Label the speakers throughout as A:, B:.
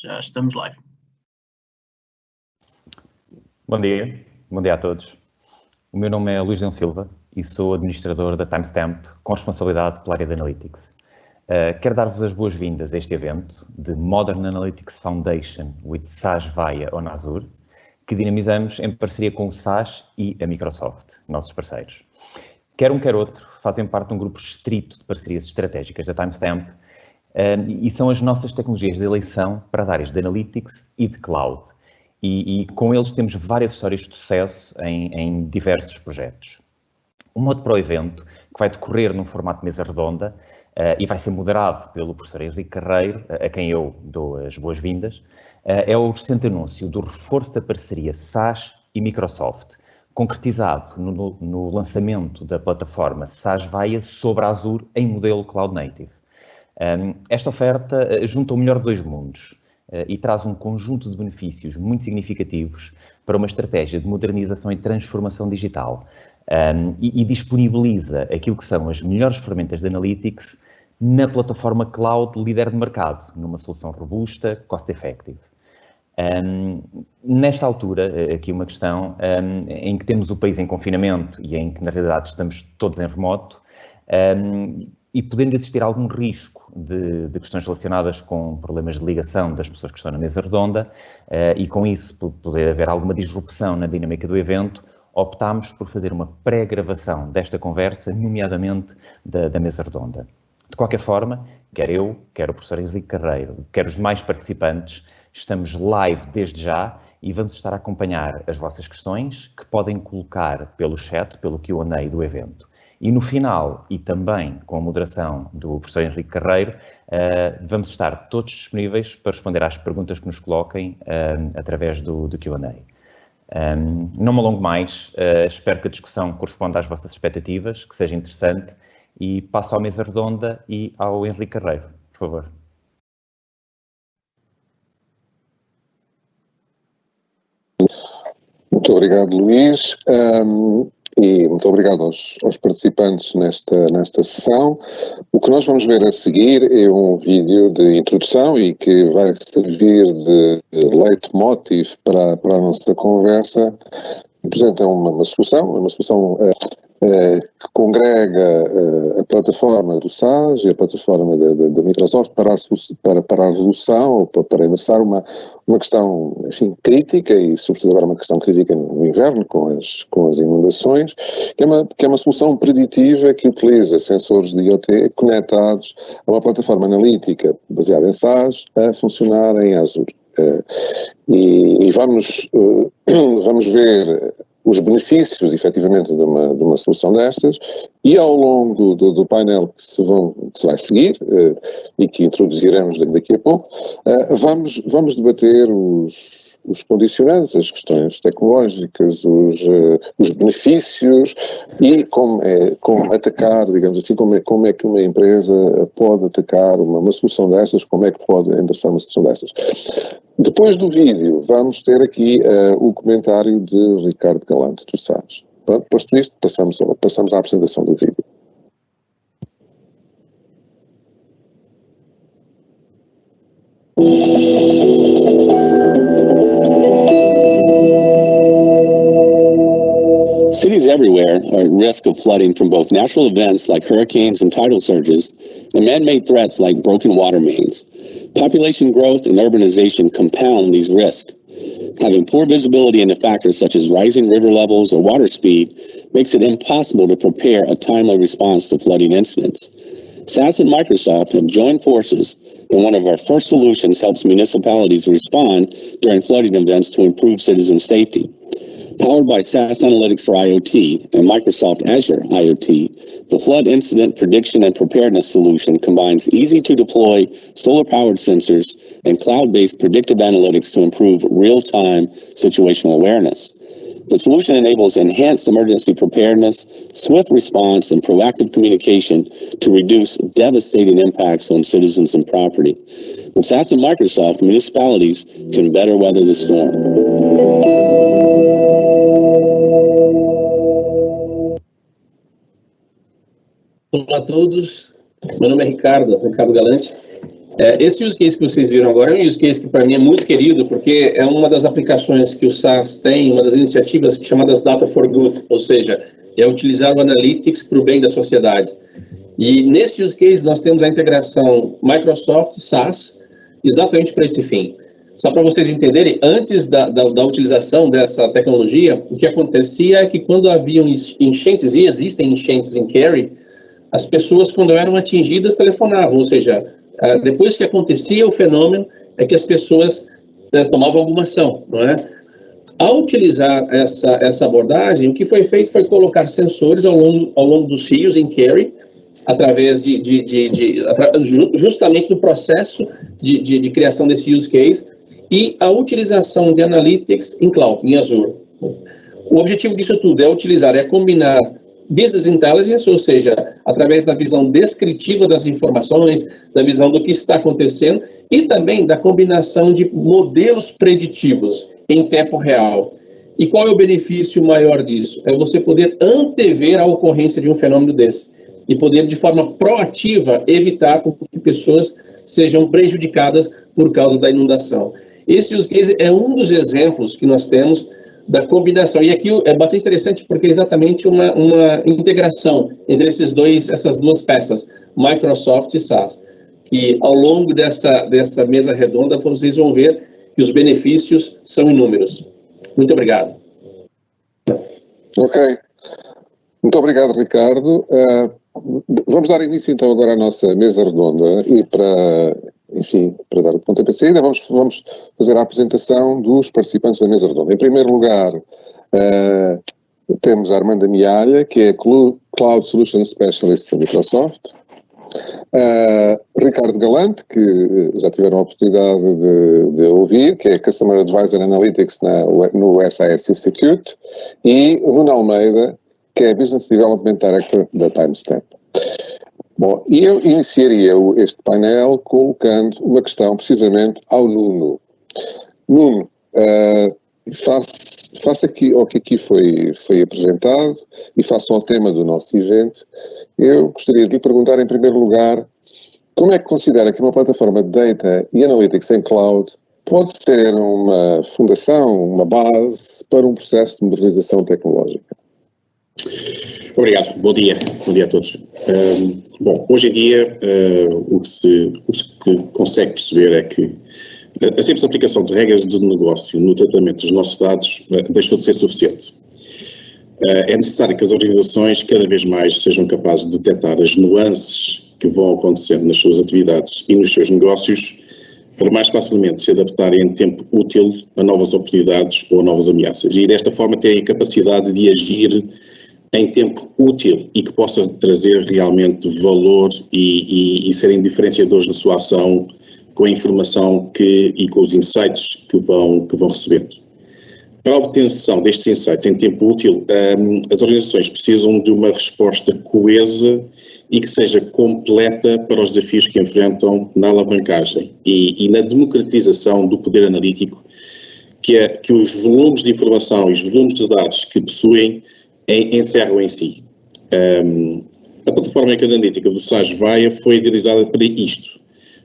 A: Já estamos live.
B: Bom dia a todos. O meu nome é Luís Leão Silva e sou administrador da Timestamp com responsabilidade pela área de Analytics. Quero dar-vos as boas-vindas a este evento de Modern Analytics Foundation with SAS Vaia on Azure, que dinamizamos em parceria com o SAS e a Microsoft, nossos parceiros. Quer um, quer outro, fazem parte de um grupo restrito de parcerias estratégicas da Timestamp e são as nossas tecnologias de eleição para as áreas de Analytics e de Cloud. E com eles temos várias histórias de sucesso em diversos projetos. O modo para o evento, que vai decorrer num formato de mesa redonda e vai ser moderado pelo professor Henrique Carreiro, a quem eu dou as boas-vindas, é o recente anúncio do reforço da parceria SAS e Microsoft, concretizado no lançamento da plataforma SAS Vaia sobre a Azure em modelo Cloud Native. Esta oferta junta o melhor de dois mundos e traz um conjunto de benefícios muito significativos para uma estratégia de modernização e transformação digital e disponibiliza aquilo que são as melhores ferramentas de Analytics na plataforma Cloud líder de mercado, numa solução robusta, cost-effective. Nesta altura, aqui uma questão em que temos o país em confinamento e em que, na realidade, estamos todos em remoto, e podendo existir algum risco de questões relacionadas com problemas de ligação das pessoas que estão na mesa redonda, e com isso poder haver alguma disrupção na dinâmica do evento, optámos por fazer uma pré-gravação desta conversa, nomeadamente da mesa redonda. De qualquer forma, quer eu, quer o professor Henrique Carreiro, quer os demais participantes, estamos live desde já e vamos estar a acompanhar as vossas questões, que podem colocar pelo chat, pelo Q&A do evento. E no final, e também com a moderação do professor Henrique Carreiro, vamos estar todos disponíveis para responder às perguntas que nos coloquem através do Q&A. Não me alongo mais, espero que a discussão corresponda às vossas expectativas, que seja interessante, e passo à mesa redonda e ao Henrique Carreiro, por favor.
C: Muito obrigado, Luís, e muito obrigado aos participantes nesta sessão. O que nós vamos ver a seguir é um vídeo de introdução e que vai servir de leitmotiv para a nossa conversa. Apresenta uma solução que congrega a plataforma do SAS e a plataforma da Microsoft para a resolução ou para endereçar uma questão, enfim, crítica e, sobretudo, agora uma questão crítica no inverno com as inundações, que é uma solução preditiva que utiliza sensores de IoT conectados a uma plataforma analítica baseada em SAS a funcionar em Azure. E vamos ver os benefícios, efetivamente, de uma solução destas, e ao longo do painel que se vai seguir, e que introduziremos daqui a pouco, vamos debater os condicionantes, as questões tecnológicas, os benefícios e como atacar, digamos assim, como é que uma empresa pode atacar uma solução destas, como é que pode endereçar uma solução destas. Depois do vídeo, vamos ter aqui o comentário de Ricardo Galante, do SAS. Posto isto, passamos à apresentação do vídeo.
D: Cities everywhere are at risk of flooding from both natural events like hurricanes and tidal surges and man-made threats like broken water mains. Population growth and urbanization compound these risks. Having poor visibility into factors such as rising river levels or water speed makes it impossible to prepare a timely response to flooding incidents. SAS and Microsoft have joined forces, and one of our first solutions helps municipalities respond during flooding events to improve citizen safety. Powered by SAS Analytics for IoT and Microsoft Azure IoT, the Flood Incident Prediction and Preparedness solution combines easy-to-deploy solar-powered sensors and cloud-based predictive analytics to improve real-time situational awareness. The solution enables enhanced emergency preparedness, swift response, and proactive communication to reduce devastating impacts on citizens and property. With SAS and Microsoft, municipalities can better weather the storm.
E: Olá a todos, meu nome é Ricardo Galante,
A: Esse use case que vocês viram agora é um use case que para mim é muito querido, porque é uma das aplicações que o SaaS tem, uma das iniciativas chamadas Data for Good, ou seja, é utilizar o Analytics para o bem da sociedade. E nesse use case nós temos a integração Microsoft SaaS exatamente para esse fim. Só para vocês entenderem, antes da utilização dessa tecnologia, o que acontecia é que quando haviam enchentes, e existem enchentes em Cary, as pessoas, quando eram atingidas, telefonavam, ou seja, depois que acontecia o fenômeno, é que as pessoas tomavam alguma ação, não é? Ao utilizar essa abordagem, o que foi feito foi colocar sensores ao longo dos rios em Cary, através justamente no processo de criação desse use case, e a utilização de Analytics em Cloud, em Azure. O objetivo disso tudo é combinar Business Intelligence, ou seja, através da visão descritiva das informações, da visão do que está acontecendo, e também da combinação de modelos preditivos em tempo real. E qual é o benefício maior disso? É você poder antever a ocorrência de um fenômeno desse e poder, de forma proativa, evitar que pessoas sejam prejudicadas por causa da inundação. Esse use case é um dos exemplos que nós temos da combinação. E aqui é bastante interessante porque é exatamente uma integração entre essas duas peças, Microsoft e SaaS, que ao longo dessa mesa redonda vocês vão ver que os benefícios são inúmeros. Muito obrigado.
C: Ok. Muito obrigado, Ricardo. Vamos dar início então agora à nossa mesa redonda e para dar o pontapé de saída, vamos fazer a apresentação dos participantes da mesa redonda. Em primeiro lugar, temos a Armanda Mialha, que é Cloud Solution Specialist da Microsoft. Ricardo Galante, que já tiveram a oportunidade de ouvir, que é Customer Advisor Analytics no SIS Institute. E Nuno Almeida, que é Business Development Director da Timestamp. Bom, e eu iniciaria este painel colocando uma questão precisamente ao Nuno. Nuno, face aqui ao que aqui foi apresentado e face ao tema do nosso evento, eu gostaria de lhe perguntar em primeiro lugar como é que considera que uma plataforma de Data e Analytics em Cloud pode ser uma fundação, uma base para um processo de modernização tecnológica?
E: Obrigado, bom dia a todos. Bom, hoje em dia o que se consegue perceber é que a simples aplicação de regras de negócio no tratamento dos nossos dados deixou de ser suficiente. É necessário que as organizações cada vez mais sejam capazes de detectar as nuances que vão acontecendo nas suas atividades e nos seus negócios para mais facilmente se adaptarem em tempo útil a novas oportunidades ou a novas ameaças e desta forma terem a capacidade de agir em tempo útil e que possa trazer realmente valor e serem diferenciadores na sua ação com a informação e com os insights que vão recebendo. Para a obtenção destes insights em tempo útil, as organizações precisam de uma resposta coesa e que seja completa para os desafios que enfrentam na alavancagem e na democratização do poder analítico, que os volumes de informação e os volumes de dados que possuem encerram em si. A plataforma analítica do SaaS Vaia foi idealizada para isto.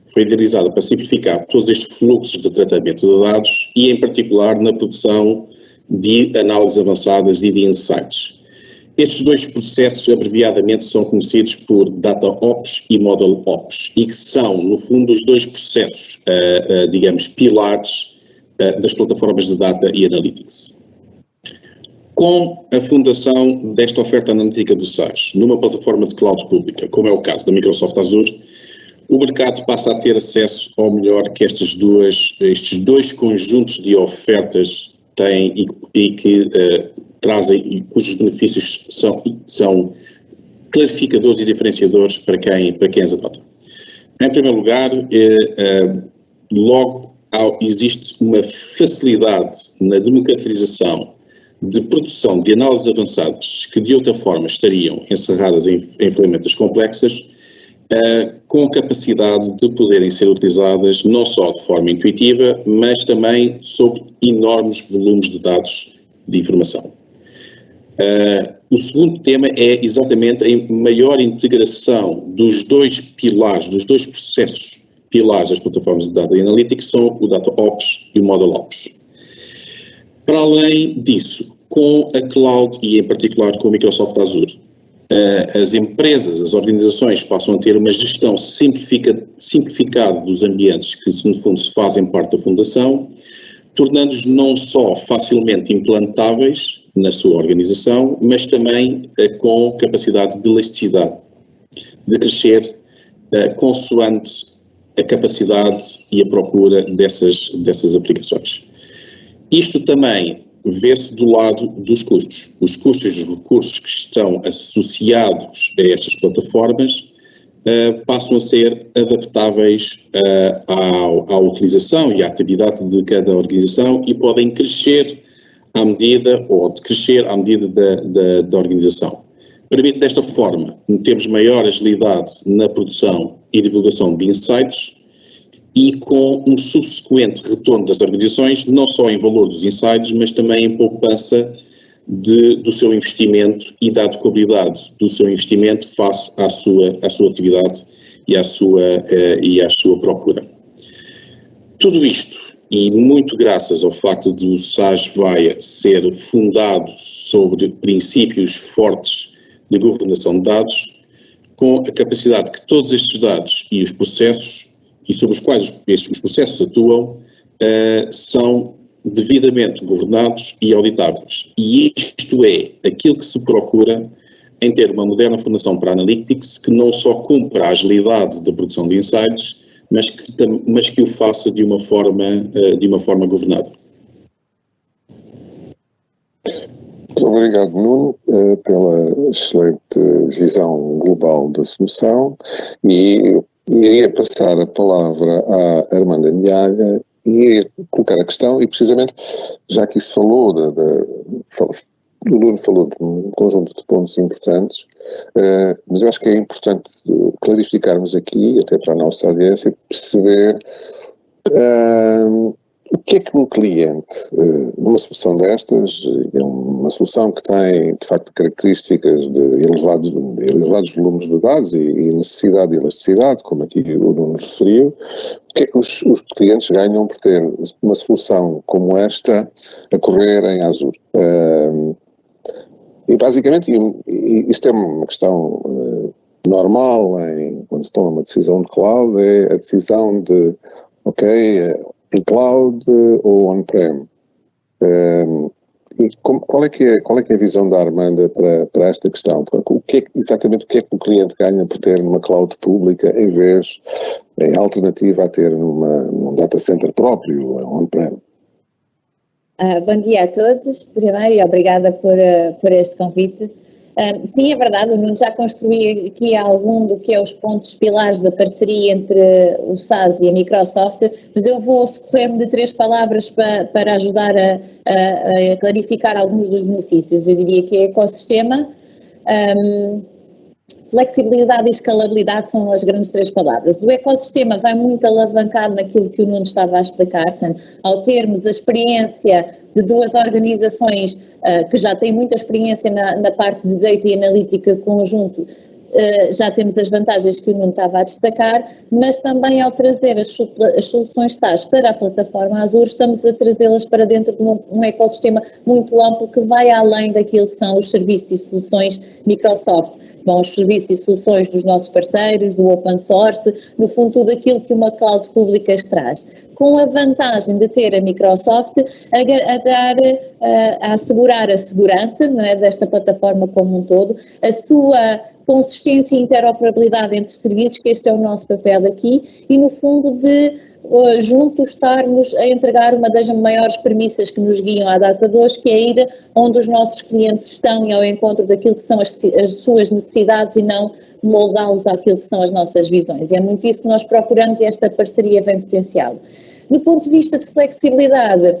E: Foi idealizada para simplificar todos estes fluxos de tratamento de dados e, em particular, na produção de análises avançadas e de insights. Estes dois processos, abreviadamente, são conhecidos por Data Ops e Model Ops e que são, no fundo, os dois processos, digamos, pilares das plataformas de Data e Analytics. Com a fundação desta oferta analítica do SaaS numa plataforma de cloud pública, como é o caso da Microsoft Azure, o mercado passa a ter acesso ao melhor que estes dois conjuntos de ofertas têm e que trazem e cujos benefícios são clarificadores e diferenciadores para quem as adota. Em primeiro lugar, logo existe uma facilidade na democratização de produção de análises avançadas que de outra forma estariam encerradas em ferramentas complexas, com a capacidade de poderem ser utilizadas não só de forma intuitiva, mas também sobre enormes volumes de dados de informação. O segundo tema é exatamente a maior integração dos dois pilares, dos dois processos pilares das plataformas de Data Analytics são o Data Ops e o Model Ops. Para além disso, com a Cloud e em particular com o Microsoft Azure, as empresas, as organizações passam a ter uma gestão simplificada dos ambientes que, no fundo, se fazem parte da fundação, tornando-os não só facilmente implantáveis na sua organização, mas também com capacidade de elasticidade, de crescer consoante a capacidade e a procura dessas aplicações. Isto também vê-se do lado dos custos. Os custos e os recursos que estão associados a estas plataformas passam a ser adaptáveis à utilização e à atividade de cada organização e podem crescer à medida, ou decrescer à medida da organização. Permite desta forma termos maior agilidade na produção e divulgação de insights e com um subsequente retorno das organizações, não só em valor dos insights, mas também em poupança do seu investimento e da adequabilidade do seu investimento face à sua atividade e à sua procura. Tudo isto, e muito graças ao facto de o SAS Vaia ser fundado sobre princípios fortes de governação de dados, com a capacidade que todos estes dados e os processos, e sobre os quais os processos atuam, são devidamente governados e auditáveis. E isto é aquilo que se procura em ter uma moderna fundação para a Analytics que não só cumpra a agilidade da produção de insights, mas que o faça de uma forma governada.
C: Muito obrigado, Nuno, pela excelente visão global da solução, e iria passar a palavra à Armanda Mialha e colocar a questão, e precisamente, já que isso falou, o Nuno falou de um conjunto de pontos importantes, mas eu acho que é importante clarificarmos aqui, até para a nossa audiência, perceber o que é que um cliente, numa solução destas, é uma solução que tem, de facto, características de elevados volumes de dados e necessidade de elasticidade, como aqui o Nuno referiu, o que é que os clientes ganham por ter uma solução como esta a correr em Azure? E basicamente, isto é uma questão normal quando se toma uma decisão de cloud, é a decisão de, em cloud ou on-prem. E qual é que é a visão da Armanda para esta questão? Exatamente o que é que o cliente ganha por ter numa cloud pública em alternativa a ter num data center próprio, on-prem?
F: Bom dia a todos, primeiro, e obrigada por este convite. Sim, é verdade, o Nuno já construiu aqui algum do que é os pontos pilares da parceria entre o SAS e a Microsoft, mas eu vou socorrer-me de 3 palavras para ajudar a clarificar alguns dos benefícios. Eu diria que é ecossistema, flexibilidade e escalabilidade são as grandes 3 palavras. O ecossistema vai muito alavancado naquilo que o Nuno estava a explicar, portanto, ao termos a experiência de 2 organizações que já têm muita experiência na parte de data e analítica conjunto, já temos as vantagens que o Nuno estava a destacar, mas também ao trazer as soluções SaaS para a plataforma Azure, estamos a trazê-las para dentro de um ecossistema muito amplo que vai além daquilo que são os serviços e soluções Microsoft. Bom, os serviços e soluções dos nossos parceiros, do open source, no fundo tudo aquilo que uma cloud pública traz. Com a vantagem de ter a Microsoft a assegurar a segurança, não é, desta plataforma como um todo, a sua consistência e interoperabilidade entre serviços, que este é o nosso papel aqui, e no fundo de juntos estarmos a entregar uma das maiores premissas que nos guiam à data de hoje, que é ir onde os nossos clientes estão e ao encontro daquilo que são as suas necessidades e não moldá-los àquilo que são as nossas visões. E é muito isso que nós procuramos e esta parceria vem potenciá-lo. Do ponto de vista de flexibilidade,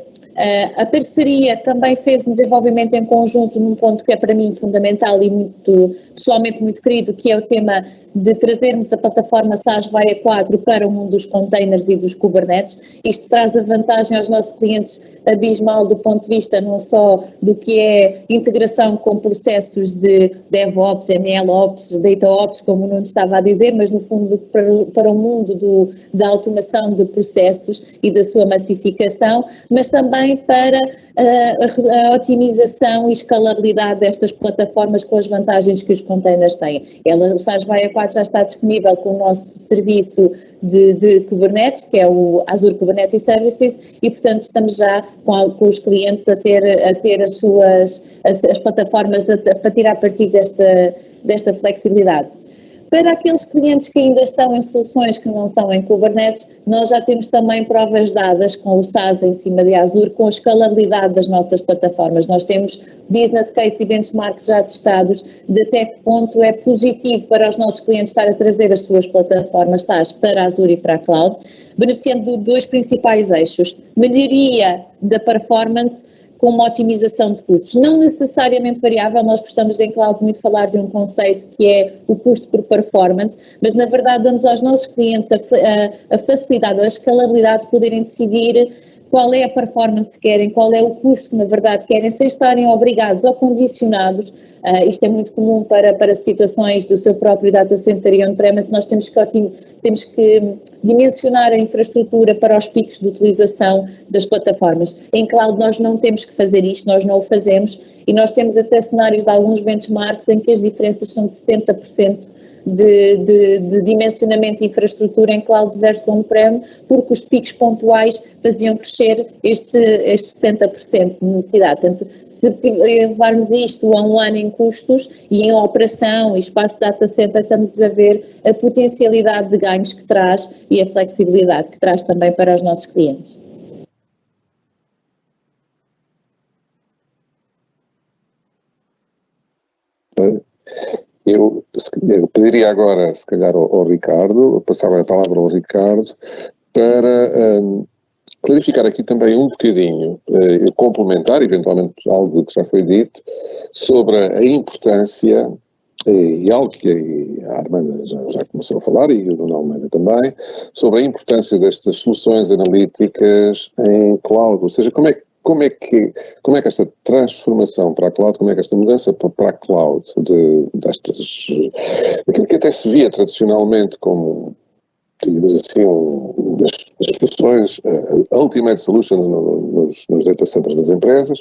F: a parceria também fez um desenvolvimento em conjunto num ponto que é para mim fundamental e pessoalmente muito querido, que é o tema de trazermos a plataforma SaaS Vaia 4 para o mundo dos containers e dos Kubernetes. Isto traz a vantagem aos nossos clientes abismal do ponto de vista não só do que é integração com processos de DevOps, MLOps, DataOps, como o Nuno estava a dizer, mas no fundo para o mundo da automação de processos e da sua massificação, mas também para a otimização e escalabilidade destas plataformas com as vantagens que os containers têm. O SaaS Vaia 4 já está disponível com o nosso serviço de Kubernetes, que é o Azure Kubernetes Services, e portanto estamos já com os clientes a ter as plataformas para tirar partido desta flexibilidade. Para aqueles clientes que ainda estão em soluções que não estão em Kubernetes, nós já temos também provas dadas com o SaaS em cima de Azure, com a escalabilidade das nossas plataformas. Nós temos business cases e benchmarks já testados de até que ponto é positivo para os nossos clientes estar a trazer as suas plataformas SaaS para Azure e para a Cloud, beneficiando de dois principais eixos: melhoria da performance com uma otimização de custos, não necessariamente variável. Nós gostamos em Cloud muito falar de um conceito que é o custo por performance, mas na verdade damos aos nossos clientes a facilidade, a escalabilidade de poderem decidir qual é a performance que querem, qual é o custo que na verdade querem, sem estarem obrigados ou condicionados. Isto é muito comum para situações do seu próprio data center e on-premise. Nós temos que dimensionar a infraestrutura para os picos de utilização das plataformas. Em cloud nós não temos que fazer isto, nós não o fazemos, e nós temos até cenários de alguns benchmarks em que as diferenças são de 70% de dimensionamento de infraestrutura em cloud versus on-prem, porque os picos pontuais faziam crescer estes 70% de necessidade. Portanto, se levarmos isto a um ano em custos e em operação e espaço data center, estamos a ver a potencialidade de ganhos que traz e a flexibilidade que traz também para os nossos clientes.
C: Eu pediria agora, se calhar, ao Ricardo, passava a palavra ao Ricardo, para clarificar aqui também um bocadinho, complementar, eventualmente, algo que já foi dito, sobre a importância, e algo que a Armanda já começou a falar, e o Nuno Almeida também, sobre a importância destas soluções analíticas em cloud, ou seja, como é que esta transformação para a cloud, como é que esta mudança para a cloud daquilo que até se via tradicionalmente como, digamos assim, das soluções, a ultimate solution nos data centers das empresas,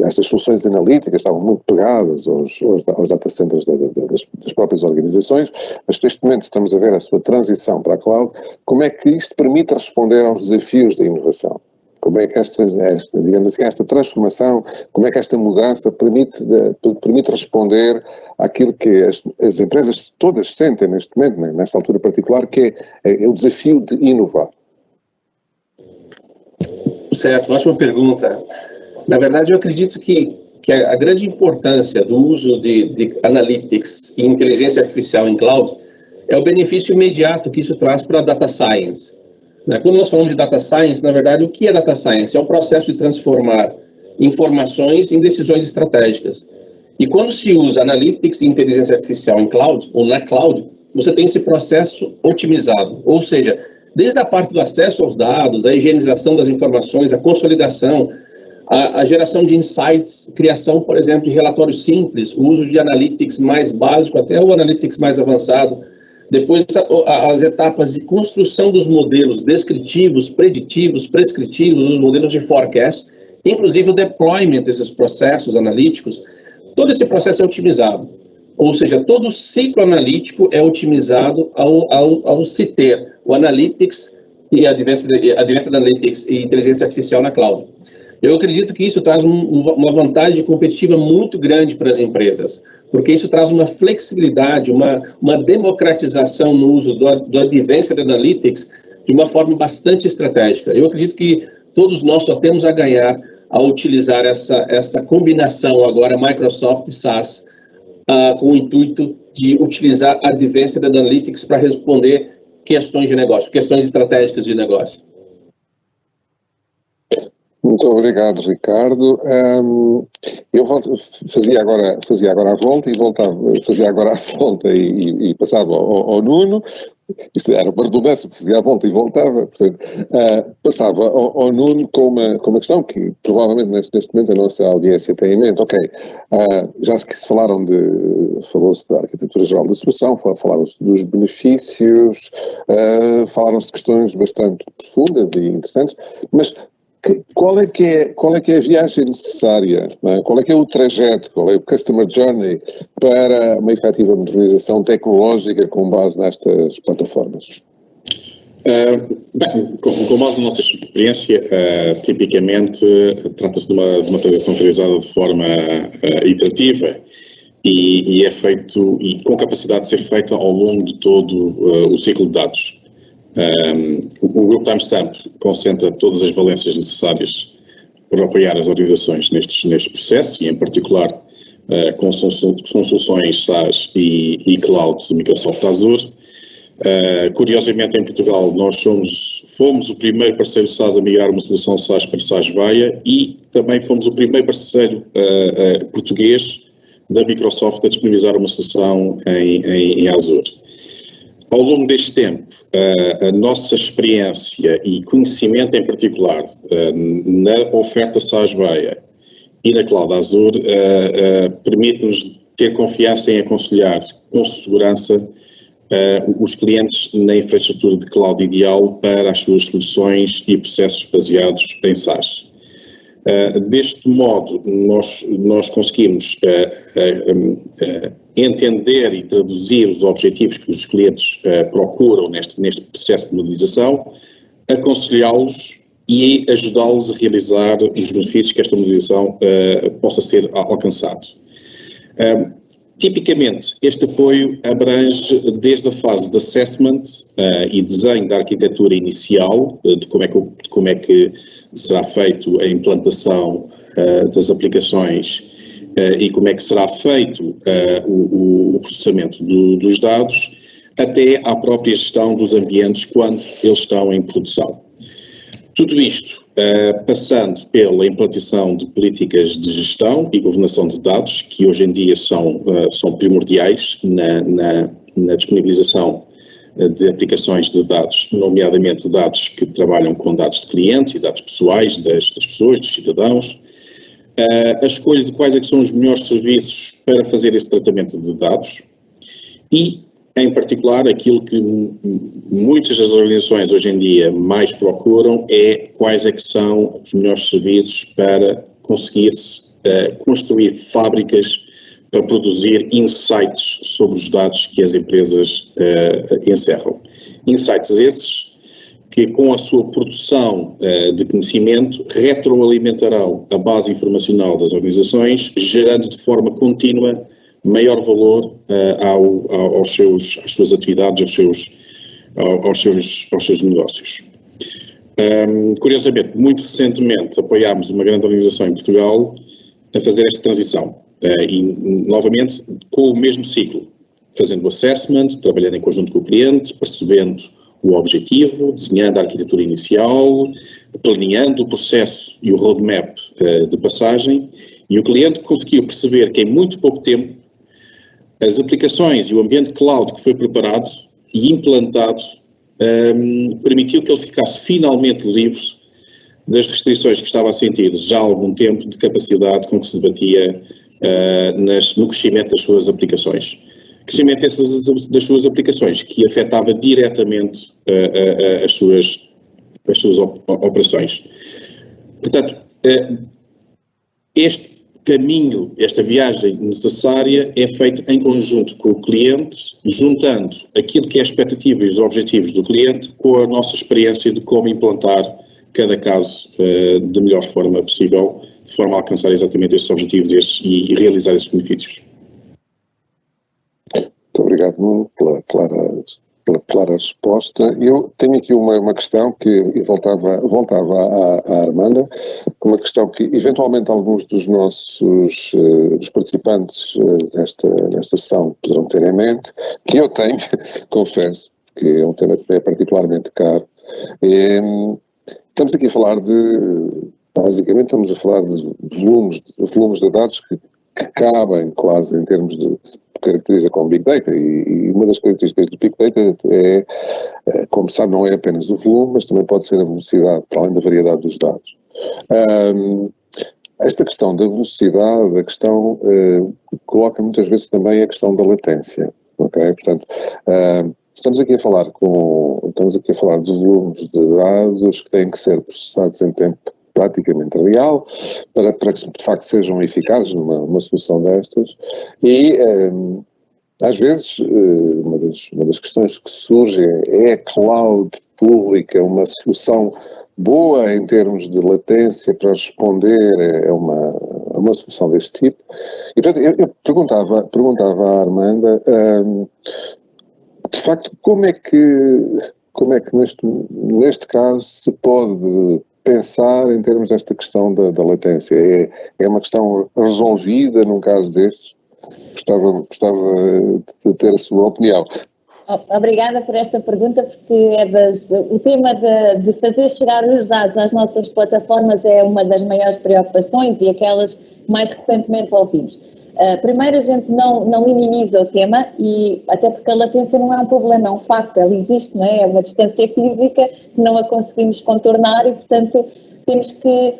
C: estas soluções analíticas estavam muito pegadas aos data centers das próprias organizações, mas neste momento estamos a ver a sua transição para a cloud. Como é que isto permite responder aos desafios da inovação? Como é que digamos assim, esta transformação, como é que esta mudança permite responder àquilo que as empresas todas sentem neste momento, nesta altura particular, que é o desafio de inovar?
A: Certo, ótima pergunta. Na verdade, eu acredito que a grande importância do uso de analytics e inteligência artificial em cloud é o benefício imediato que isso traz para a data science. Quando nós falamos de data science, na verdade, o que é data science? É o processo de transformar informações em decisões estratégicas. E quando se usa analytics e inteligência artificial em cloud, ou na cloud, você tem esse processo otimizado. Ou seja, desde a parte do acesso aos dados, a higienização das informações, a consolidação, a geração de insights, criação, por exemplo, de relatórios simples, o uso de analytics mais básico até o analytics mais avançado. Depois, as etapas de construção dos modelos descritivos, preditivos, prescritivos, os modelos de forecast, inclusive o deployment desses processos analíticos, todo esse processo é otimizado. Ou seja, todo o ciclo analítico é otimizado ao se ter o Analytics e Advanced Analytics e inteligência artificial na cloud. Eu acredito que isso traz uma vantagem competitiva muito grande para as empresas, porque isso traz uma flexibilidade, uma democratização no uso do Advanced Analytics de uma forma bastante estratégica. Eu acredito que todos nós só temos a ganhar ao utilizar essa combinação agora Microsoft e SaaS com o intuito de utilizar Advanced Analytics para responder questões de negócio, questões estratégicas de negócio.
C: Muito obrigado, Ricardo. Eu fazia agora a volta e voltava, fazia agora a volta e passava ao Nuno. Isto era uma redundância, fazia a volta e voltava. Portanto, passava ao Nuno com uma questão que provavelmente neste momento a nossa audiência tem em mente. Ok, já se falou-se da arquitetura geral da solução, falaram-se dos benefícios, falaram-se de questões bastante profundas e interessantes, mas qual é que é a viagem necessária? Não é? Qual é que é o trajeto, qual é o customer journey para uma efetiva modernização tecnológica com base nestas plataformas?
E: Bem, com base na nossa experiência, tipicamente trata-se de uma transição realizada de forma iterativa e é feito, e com capacidade de ser feita ao longo de todo o ciclo de dados. O Grupo Timestamp concentra todas as valências necessárias para apoiar as organizações neste processo e, em particular, com soluções SaaS e Cloud de Microsoft Azure. Curiosamente, em Portugal, nós fomos o primeiro parceiro SaaS a migrar uma solução SaaS para SaaS Vaia e também fomos o primeiro parceiro português da Microsoft a disponibilizar uma solução em Azure. Ao longo deste tempo, a nossa experiência e conhecimento em particular na oferta SaaS Vaia e na Cloud Azure permite-nos ter confiança em aconselhar com segurança os clientes na infraestrutura de cloud ideal para as suas soluções e processos baseados em SaaS. Deste modo, nós conseguimos entender e traduzir os objetivos que os clientes procuram neste processo de modernização, aconselhá-los e ajudá-los a realizar os benefícios que esta modernização possa ser alcançado. Tipicamente, este apoio abrange desde a fase de assessment e desenho da arquitetura inicial, de como é que será feito a implantação das aplicações e como é que será feito o processamento dos dados, até à própria gestão dos ambientes quando eles estão em produção. Tudo isto passando pela implantação de políticas de gestão e governação de dados, que hoje em dia são primordiais na disponibilização de aplicações de dados, nomeadamente dados que trabalham com dados de clientes e dados pessoais das pessoas, dos cidadãos, a escolha de quais é que são os melhores serviços para fazer esse tratamento de dados e, em particular, aquilo que muitas das organizações hoje em dia mais procuram é quais é que são os melhores serviços para conseguir-se construir fábricas para produzir insights sobre os dados que as empresas encerram. Insights esses que, com a sua produção de conhecimento, retroalimentarão a base informacional das organizações, gerando de forma contínua maior valor às suas atividades, aos seus negócios. Curiosamente, muito recentemente apoiámos uma grande organização em Portugal a fazer esta transição e, novamente, com o mesmo ciclo, fazendo o assessment, trabalhando em conjunto com o cliente, percebendo o objetivo, desenhando a arquitetura inicial, planeando o processo e o roadmap de passagem, e o cliente conseguiu perceber que em muito pouco tempo as aplicações e o ambiente cloud que foi preparado e implantado permitiu que ele ficasse finalmente livre das restrições que estava a sentir já há algum tempo de capacidade com que se debatia no crescimento das suas aplicações. Crescimento das suas aplicações que afetava diretamente as suas operações. Portanto, este caminho, esta viagem necessária é feita em conjunto com o cliente, juntando aquilo que é a expectativa e os objetivos do cliente com a nossa experiência de como implantar cada caso da melhor forma possível, de forma a alcançar exatamente esses objetivos e realizar esses benefícios.
C: Muito obrigado, Nuno, pela clara resposta. Eu tenho aqui uma questão que voltava à Armanda, uma questão que eventualmente alguns dos nossos dos participantes nesta sessão poderão ter em mente, que eu tenho, confesso, que é um tema que é particularmente caro. Estamos aqui a falar de basicamente estamos a falar de volumes de dados que cabem quase em termos de caracteriza como Big Data, e uma das características do Big Data é, como sabe, não é apenas o volume, mas também pode ser a velocidade, para além da variedade dos dados. Esta questão da velocidade, a questão coloca muitas vezes também a questão da latência, ok? Portanto, estamos aqui a falar de volumes de dados que têm que ser processados em tempo praticamente real, para que de facto sejam eficazes numa solução destas, e às vezes uma das questões que surge é a cloud pública uma solução boa em termos de latência para responder a uma solução deste tipo? E portanto, eu perguntava à Armanda, de facto, como é que neste caso se pode pensar em termos desta questão da latência? É uma questão resolvida num caso destes? Gostava de ter a sua opinião.
F: Obrigada por esta pergunta, porque o tema de fazer chegar os dados às nossas plataformas é uma das maiores preocupações e aquelas que mais recentemente ouvimos. Primeiro, a gente não minimiza o tema, e até porque a latência não é um problema, é um facto, ela existe, não é? É uma distância física que não a conseguimos contornar e, portanto, temos que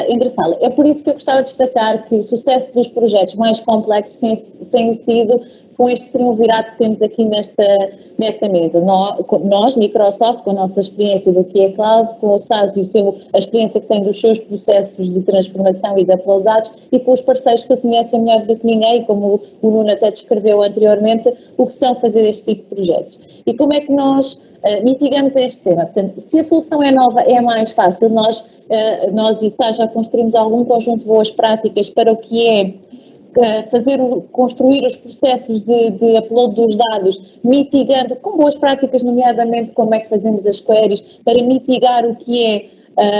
F: endereçá-la. É por isso que eu gostava de destacar que o sucesso dos projetos mais complexos tem sido com este triunvirato que temos aqui nesta mesa. Nós, Microsoft, com a nossa experiência do que é cloud, com o SaaS e a experiência que tem dos seus processos de transformação e de uploadados, e com os parceiros que conhecem melhor do que ninguém, como o Nuno até descreveu anteriormente, o que são fazer este tipo de projetos. E como é que nós mitigamos este tema? Portanto, se a solução é nova, é mais fácil. Nós e SaaS já construímos algum conjunto de boas práticas para o que é construir os processos de upload dos dados, mitigando, com boas práticas, nomeadamente como é que fazemos as queries, para mitigar o que é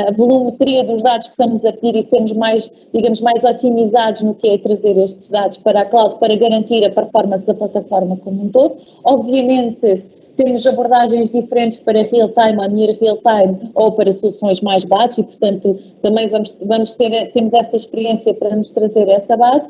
F: a volumetria dos dados que estamos a pedir e sermos mais otimizados no que é trazer estes dados para a cloud, para garantir a performance da plataforma como um todo. Obviamente, temos abordagens diferentes para real-time ou near real-time ou para soluções mais batch, e, portanto, também temos essa experiência para nos trazer essa base.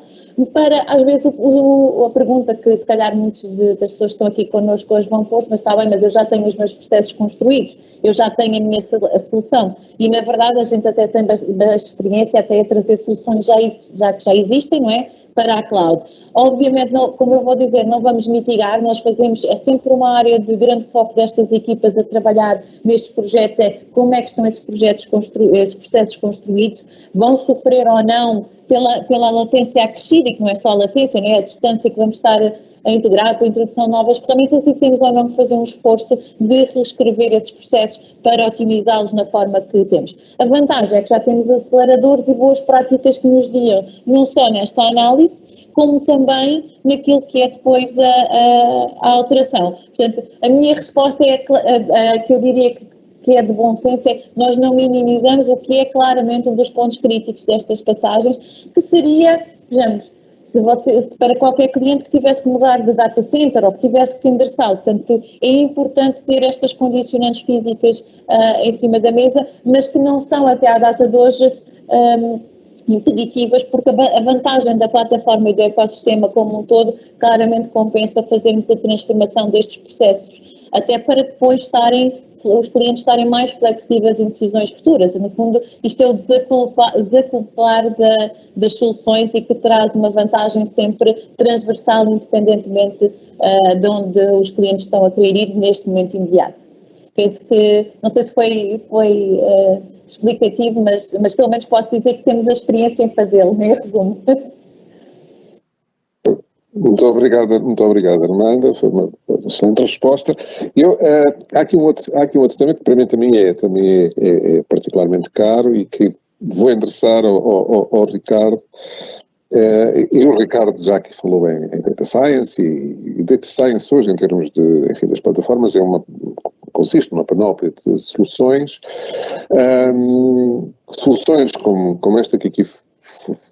F: Para, às vezes, a pergunta que se calhar muitas das pessoas que estão aqui connosco hoje vão pôr, mas está bem, mas eu já tenho os meus processos construídos, eu já tenho a minha solução. E, na verdade, a gente até tem bastante experiência até a trazer soluções que já existem, não é? Para a cloud. Obviamente, como eu vou dizer, não vamos mitigar, nós fazemos, é sempre uma área de grande foco destas equipas a trabalhar nestes projetos, é como é que estão esses processos construídos, vão sofrer ou não pela latência acrescida, e que não é só a latência, não é a distância que vamos estar a integrar com a introdução de novas ferramentas, e temos ou não que fazer um esforço de reescrever esses processos para otimizá-los na forma que temos. A vantagem é que já temos aceleradores e boas práticas que nos guiam, não só nesta análise, como também naquilo que é depois a alteração. Portanto, a minha resposta é que eu diria que é de bom senso, é nós não minimizamos o que é claramente um dos pontos críticos destas passagens, que seria, vejamos, para qualquer cliente que tivesse que mudar de data center ou que tivesse que endereçá-lo. Portanto, é importante ter estas condicionantes físicas em cima da mesa, mas que não são até à data de hoje impeditivas, porque a vantagem da plataforma e do ecossistema como um todo claramente compensa fazermos a transformação destes processos, até para depois os clientes estarem mais flexíveis em decisões futuras. E, no fundo, isto é o desacoplar das soluções, e que traz uma vantagem sempre transversal, independentemente de onde os clientes estão a querer ir neste momento imediato. Penso que, não sei se foi explicativo, mas pelo menos posso dizer que temos a experiência em fazê-lo, em resumo.
C: Muito obrigado, Armanda, foi uma excelente resposta. Há aqui um outro tema que para mim também é particularmente caro, e que vou endereçar ao Ricardo. E o Ricardo já aqui falou em Data Science, e Data Science hoje, em termos das plataformas, consiste numa panóplia de soluções, soluções como esta que aqui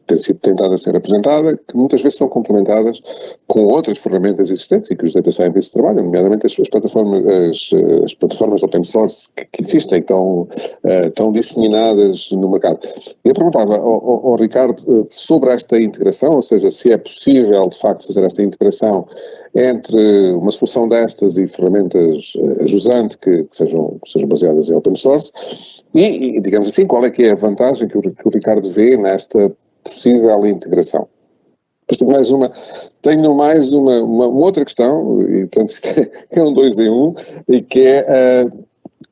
C: tem sido tentada a ser apresentada, que muitas vezes são complementadas com outras ferramentas existentes e que os data scientists trabalham, nomeadamente as plataformas open source que existem, que estão disseminadas no mercado. Eu perguntava ao Ricardo sobre esta integração, ou seja, se é possível de facto fazer esta integração entre uma solução destas e ferramentas ajusantes que sejam baseadas em open source e, digamos assim, qual é que é a vantagem que o Ricardo vê nesta possível integração. Depois tenho mais uma outra questão, e portanto isto é um 2 em 1, e que é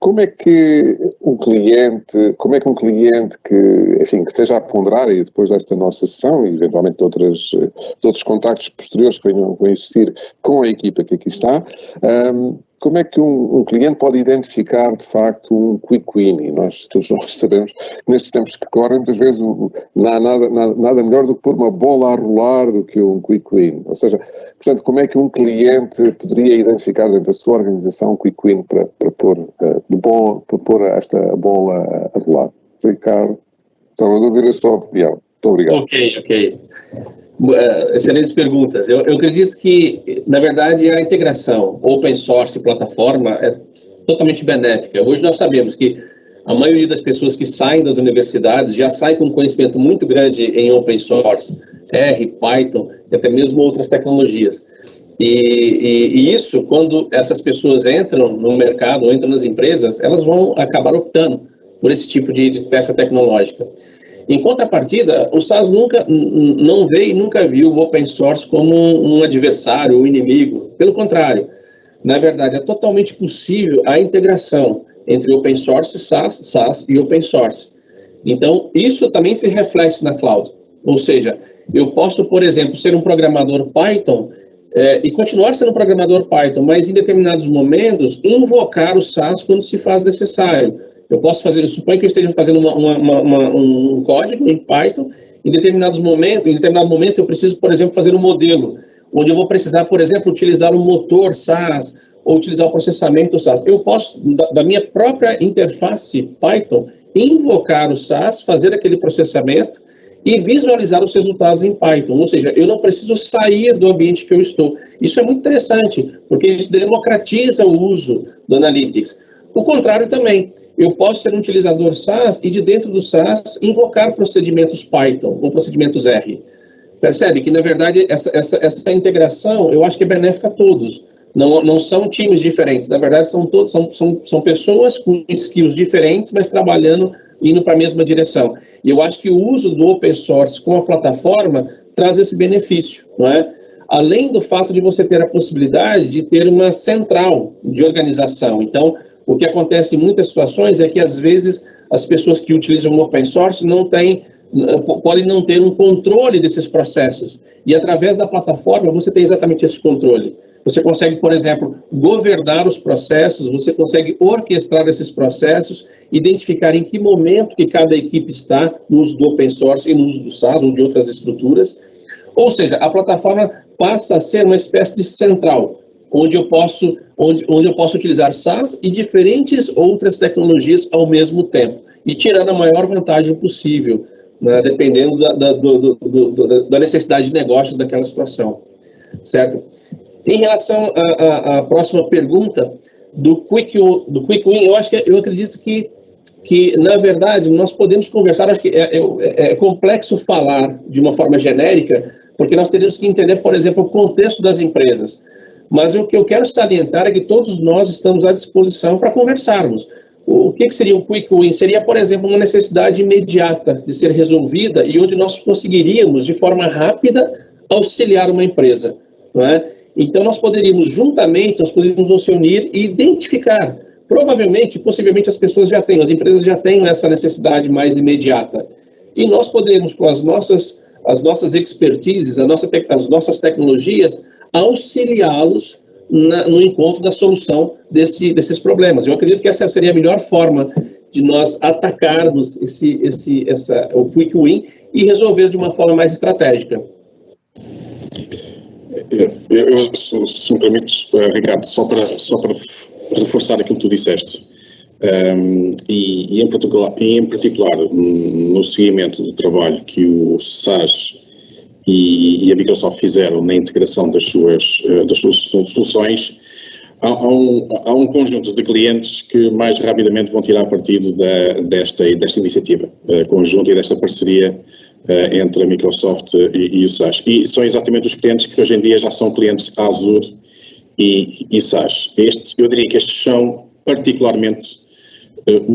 C: como é que um cliente que esteja a ponderar, e depois desta nossa sessão, e eventualmente de outros contactos posteriores que venham a existir com a equipa que aqui está, como é que um cliente pode identificar, de facto, um quick win? E todos nós sabemos que nestes tempos que correm, muitas vezes não há nada melhor do que pôr uma bola a rolar do que um quick win. Ou seja, portanto, como é que um cliente poderia identificar dentro da sua organização um quick win para pôr esta bola a rolar? Ricardo, então eu ouvir a sua opinião. Muito obrigado.
A: Ok. Excelentes perguntas. Eu acredito que, na verdade, a integração open source e plataforma é totalmente benéfica. Hoje nós sabemos que a maioria das pessoas que saem das universidades já sai com um conhecimento muito grande em open source, R, Python e até mesmo outras tecnologias. E isso, quando essas pessoas entram no mercado, ou entram nas empresas, elas vão acabar optando por esse tipo de peça tecnológica. Em contrapartida, o SaaS não vê e nunca viu o open source como um adversário ou inimigo. Pelo contrário, na verdade, é totalmente possível a integração entre open source, SaaS e open source. Então, isso também se reflete na cloud. Ou seja, eu posso, por exemplo, ser um programador Python e continuar sendo um programador Python, mas em determinados momentos invocar o SaaS quando se faz necessário. Eu posso fazer, suponho que eu esteja fazendo um código em Python, em determinado momento eu preciso, por exemplo, fazer um modelo, onde eu vou precisar, por exemplo, utilizar um motor SaaS, ou utilizar o processamento SaaS. Eu posso, da minha própria interface Python, invocar o SaaS, fazer aquele processamento e visualizar os resultados em Python. Ou seja, eu não preciso sair do ambiente que eu estou. Isso é muito interessante, porque isso democratiza o uso do Analytics. O contrário também. Eu posso ser um utilizador SaaS e de dentro do SaaS invocar procedimentos Python ou procedimentos R. Percebe que, na verdade, essa integração eu acho que é benéfica a todos. Não são times diferentes. Na verdade, são pessoas com skills diferentes, mas trabalhando, indo para a mesma direção. E eu acho que o uso do open source com a plataforma traz esse benefício, não é? Além do fato de você ter a possibilidade de ter uma central de organização. Então, o que acontece em muitas situações é que, às vezes, as pessoas que utilizam o open source podem não ter um controle desses processos. E, através da plataforma, você tem exatamente esse controle. Você consegue, por exemplo, governar os processos, você consegue orquestrar esses processos, identificar em que momento que cada equipe está no uso do open source e no uso do SaaS ou de outras estruturas. Ou seja, a plataforma passa a ser uma espécie de central, onde eu posso utilizar SaaS e diferentes outras tecnologias ao mesmo tempo, e tirando a maior vantagem possível, né, dependendo da necessidade de negócios daquela situação, certo? Em relação à próxima pergunta do Quick Win, eu acredito que, na verdade, nós podemos conversar, acho que é complexo falar de uma forma genérica, porque nós teríamos que entender, por exemplo, o contexto das empresas. Mas o que eu quero salientar é que todos nós estamos à disposição para conversarmos. O que seria um quick win? Seria, por exemplo, uma necessidade imediata de ser resolvida e onde nós conseguiríamos, de forma rápida, auxiliar uma empresa, não é? Então, nós poderíamos nos unir e identificar. Provavelmente, possivelmente, as empresas já têm essa necessidade mais imediata. E nós podemos, com as nossas expertises, as nossas tecnologias, auxiliá-los no encontro da solução desses problemas. Eu acredito que essa seria a melhor forma de nós atacarmos o quick win e resolver de uma forma mais estratégica.
E: Se me permites, Ricardo, só para reforçar aquilo que tu disseste, E em particular no seguimento do trabalho que o SaaS e a Microsoft fizeram na integração das suas soluções, há um conjunto de clientes que mais rapidamente vão tirar partido desta iniciativa conjunta e desta parceria entre a Microsoft e o SaaS. E são exatamente os clientes que hoje em dia já são clientes Azure e SaaS. Eu diria que estes são particularmente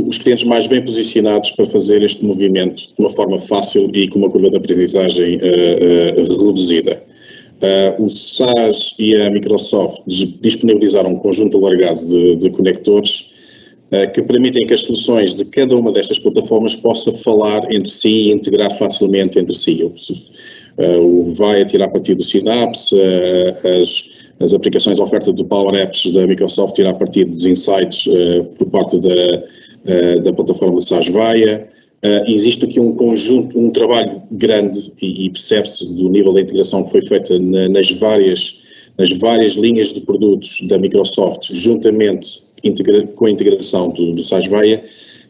E: os clientes mais bem posicionados para fazer este movimento de uma forma fácil e com uma curva de aprendizagem reduzida. O SaaS e a Microsoft disponibilizaram um conjunto alargado de conectores que permitem que as soluções de cada uma destas plataformas possa falar entre si e integrar facilmente entre si. O VAIA tirar partido do Synapse, as aplicações oferta de Power Apps da Microsoft tirar partido dos insights por parte da plataforma SaaS VAIA. Existe aqui um trabalho grande e percebe-se do nível da integração que foi feita nas várias linhas de produtos da Microsoft, juntamente com a integração do SaaS VAIA,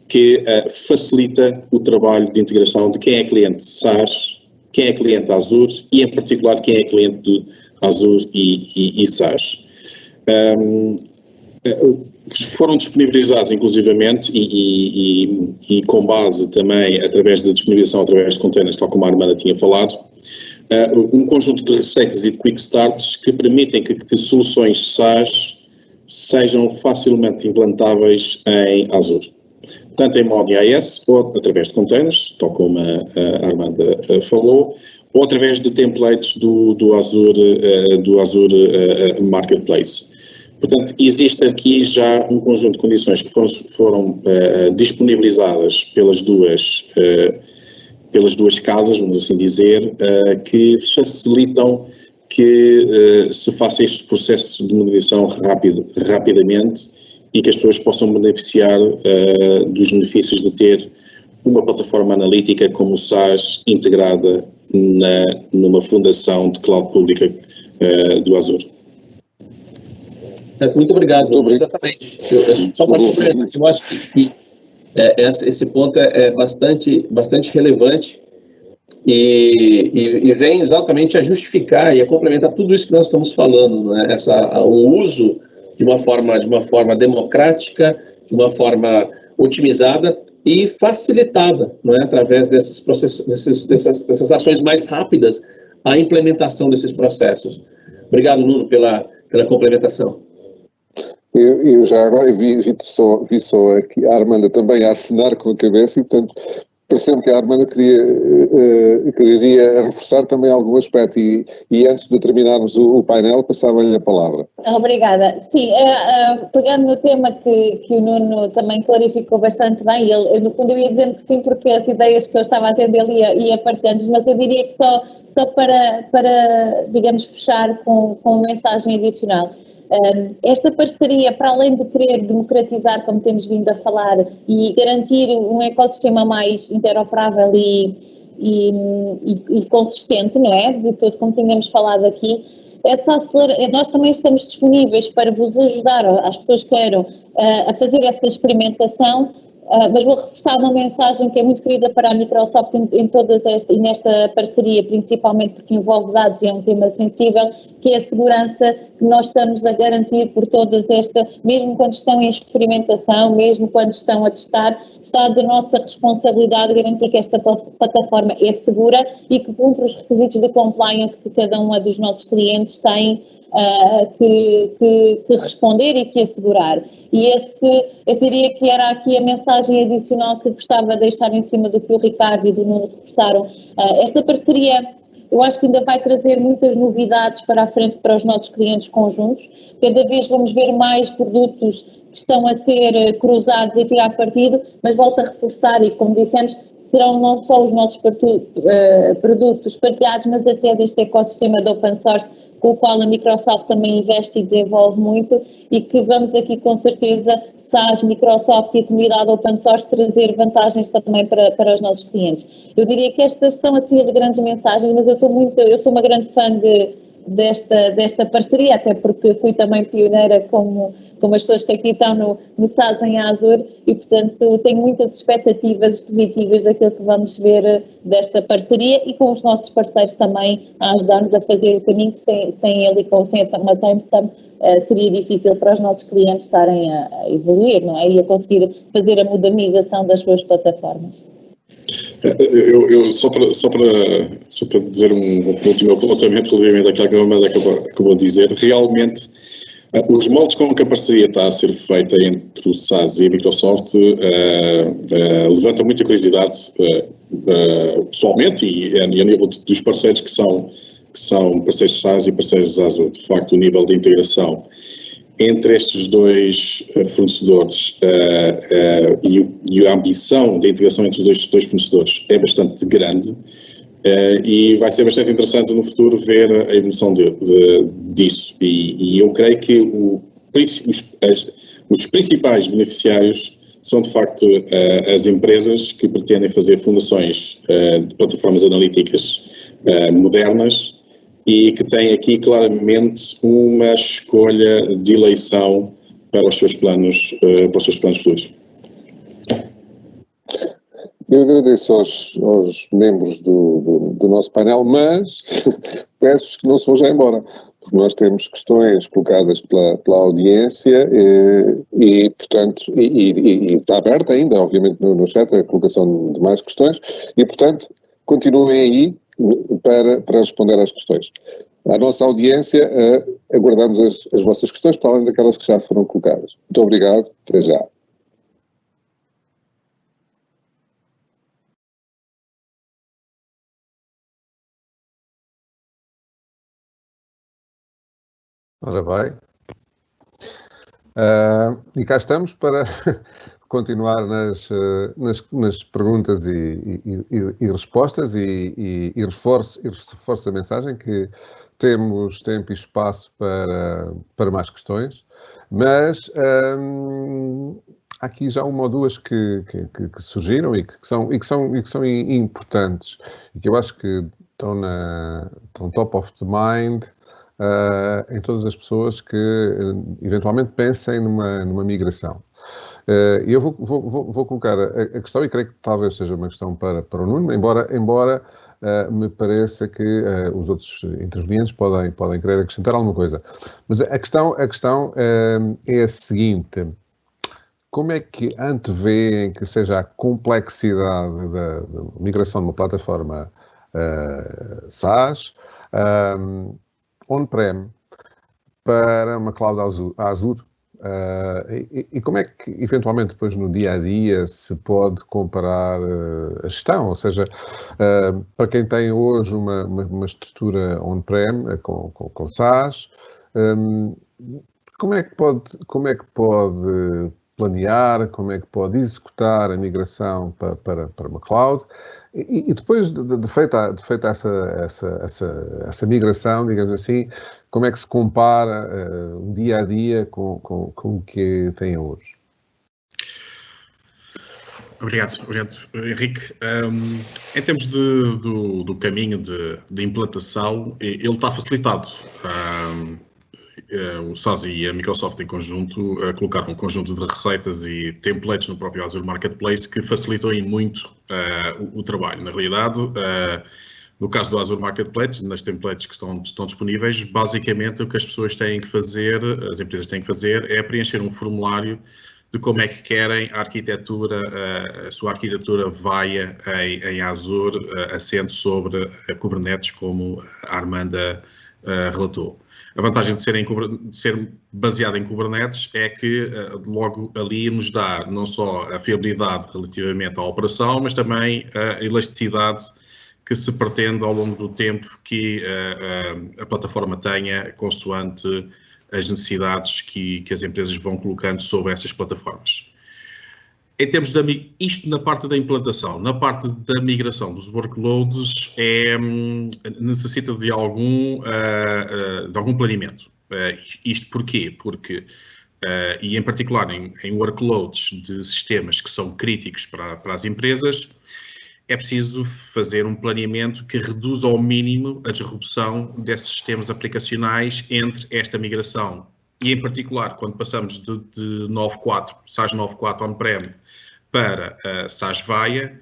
E: que facilita o trabalho de integração de quem é cliente SaaS, quem é cliente Azure e, em particular, quem é cliente de Azure e SaaS. Foram disponibilizados, inclusivamente, e com base também através de disponibilização através de containers, tal como a Armanda tinha falado, um conjunto de receitas e de quick starts que permitem que soluções SaaS sejam facilmente implantáveis em Azure, tanto em modo IaaS ou através de containers, tal como a Armanda falou, ou através de templates do Azure Marketplace. Portanto, existe aqui já um conjunto de condições que foram disponibilizadas pelas duas casas, vamos assim dizer, que facilitam que se faça este processo de modernização rapidamente e que as pessoas possam beneficiar dos benefícios de ter uma plataforma analítica como o SaaS integrada numa fundação de cloud pública do Azure.
A: Muito obrigado. Exatamente. Só para complementar, eu acho que esse ponto é bastante relevante e vem exatamente a justificar e a complementar tudo isso que nós estamos falando, né? O uso de uma forma democrática, de uma forma otimizada e facilitada, não é? Através desses processos, dessas ações mais rápidas, a implementação desses processos. Obrigado, Nuno, pela complementação.
C: Eu já agora vi só aqui a Armanda também a assinar com a cabeça e, portanto, percebo que a Armanda quereria reforçar também algum aspecto e antes de terminarmos o painel, passava-lhe a palavra.
F: Obrigada. Sim, pegando no tema que o Nuno também clarificou bastante bem, no fundo eu ia dizendo que sim, porque as ideias que eu estava a ter dele ia partilhando, mas eu diria que só para digamos, fechar com uma mensagem adicional. Esta parceria, para além de querer democratizar, como temos vindo a falar, e garantir um ecossistema mais interoperável e consistente, não é? De todo, como tínhamos falado aqui, nós também estamos disponíveis para vos ajudar, as pessoas que queiram, a fazer essa experimentação. Mas vou reforçar uma mensagem que é muito querida para a Microsoft e nesta parceria, principalmente porque envolve dados e é um tema sensível, que é a segurança que nós estamos a garantir por todas estas, mesmo quando estão em experimentação, mesmo quando estão a testar, está da nossa responsabilidade garantir que esta plataforma é segura e que cumpre os requisitos de compliance que cada um dos nossos clientes tem que responder e que assegurar. E eu diria que era aqui a mensagem adicional que gostava de deixar em cima do que o Ricardo e do Nuno reforçaram. Esta parceria, eu acho que ainda vai trazer muitas novidades para a frente para os nossos clientes conjuntos. Cada vez vamos ver mais produtos que estão a ser cruzados e a tirar partido, mas volto a reforçar e, como dissemos, serão não só os nossos produtos partilhados, mas até deste ecossistema de open source com o qual a Microsoft também investe e desenvolve muito e que vamos aqui com certeza, SaaS, Microsoft e a comunidade open source trazer vantagens também para os nossos clientes. Eu diria que estas são assim as grandes mensagens, mas eu sou uma grande fã desta parceria, até porque fui também pioneira como como as pessoas que aqui estão no SaaS em Azure, e portanto tenho muitas expectativas positivas daquilo que vamos ver desta parceria e com os nossos parceiros também a ajudar-nos a fazer o caminho que sem ele e sem uma timestamp seria difícil para os nossos clientes estarem a evoluir, não é? E a conseguir fazer a modernização das suas plataformas.
E: Eu só para dizer um último apontamento relativamente àquilo que a Amanda acabou de dizer, realmente os moldes com que a parceria está a ser feita entre o SaaS e a Microsoft levanta muita curiosidade pessoalmente e a nível dos parceiros que são parceiros SaaS e parceiros Azure. De facto, o nível de integração entre estes dois fornecedores e a ambição da integração entre os dois fornecedores é bastante grande e vai ser bastante interessante no futuro ver a evolução disso. E eu creio que os principais beneficiários são, de facto, as empresas que pretendem fazer fundações de plataformas analíticas modernas e que têm aqui claramente uma escolha de eleição para os seus planos futuros.
C: Eu agradeço aos membros do nosso painel, mas peço que não se vão já embora, porque nós temos questões colocadas pela audiência e portanto, e está aberta ainda, obviamente, no chat, a colocação de mais questões, e, portanto, continuem aí para responder às questões. À nossa audiência, aguardamos as vossas questões, para além daquelas que já foram colocadas. Muito obrigado, até já.
G: Ora bem. E cá estamos para continuar nas perguntas e respostas e reforço a mensagem que temos tempo e espaço para mais questões, mas há aqui já uma ou duas que surgiram e que são importantes e que eu acho que estão top of the mind em todas as pessoas que eventualmente pensem numa migração. Eu vou colocar a questão e creio que talvez seja uma questão para o Nuno, embora me pareça que os outros intervenientes podem querer acrescentar alguma coisa. Mas a questão é a seguinte: como é que antevêem que seja a complexidade da migração de uma plataforma SaaS on-prem para uma cloud Azure? E como é que, eventualmente, depois no dia-a-dia se pode comparar a gestão? Ou seja, para quem tem hoje uma estrutura on-prem com SaaS, como é que pode planear, como é que pode executar a migração para uma cloud? E depois de feita essa migração, digamos assim, como é que se compara o dia-a-dia com o que tem hoje?
E: Obrigado, Henrique. Em termos do caminho de implantação, ele está facilitado. O SaaS e a Microsoft em conjunto colocaram um conjunto de receitas e templates no próprio Azure Marketplace que facilitou muito o trabalho. Na realidade, no caso do Azure Marketplace, nas templates que estão disponíveis, basicamente o que as pessoas têm que fazer, as empresas têm que fazer, é preencher um formulário de como é que querem a sua arquitetura VAIA em Azure, assente sobre a Kubernetes, como a Armanda relatou. A vantagem de ser baseado em Kubernetes é que logo ali nos dá não só a fiabilidade relativamente à operação, mas também a elasticidade que se pretende ao longo do tempo que a plataforma tenha consoante as necessidades que as empresas vão colocando sobre essas plataformas. Em termos isto na parte da implantação, na parte da migração dos workloads necessita de algum planeamento. Isto porquê? Porque, e em particular em workloads de sistemas que são críticos para as empresas, é preciso fazer um planeamento que reduza ao mínimo a disrupção desses sistemas aplicacionais entre esta migração e em particular quando passamos de 9.4, SaaS 9.4 on-prem para SaaS VAIA,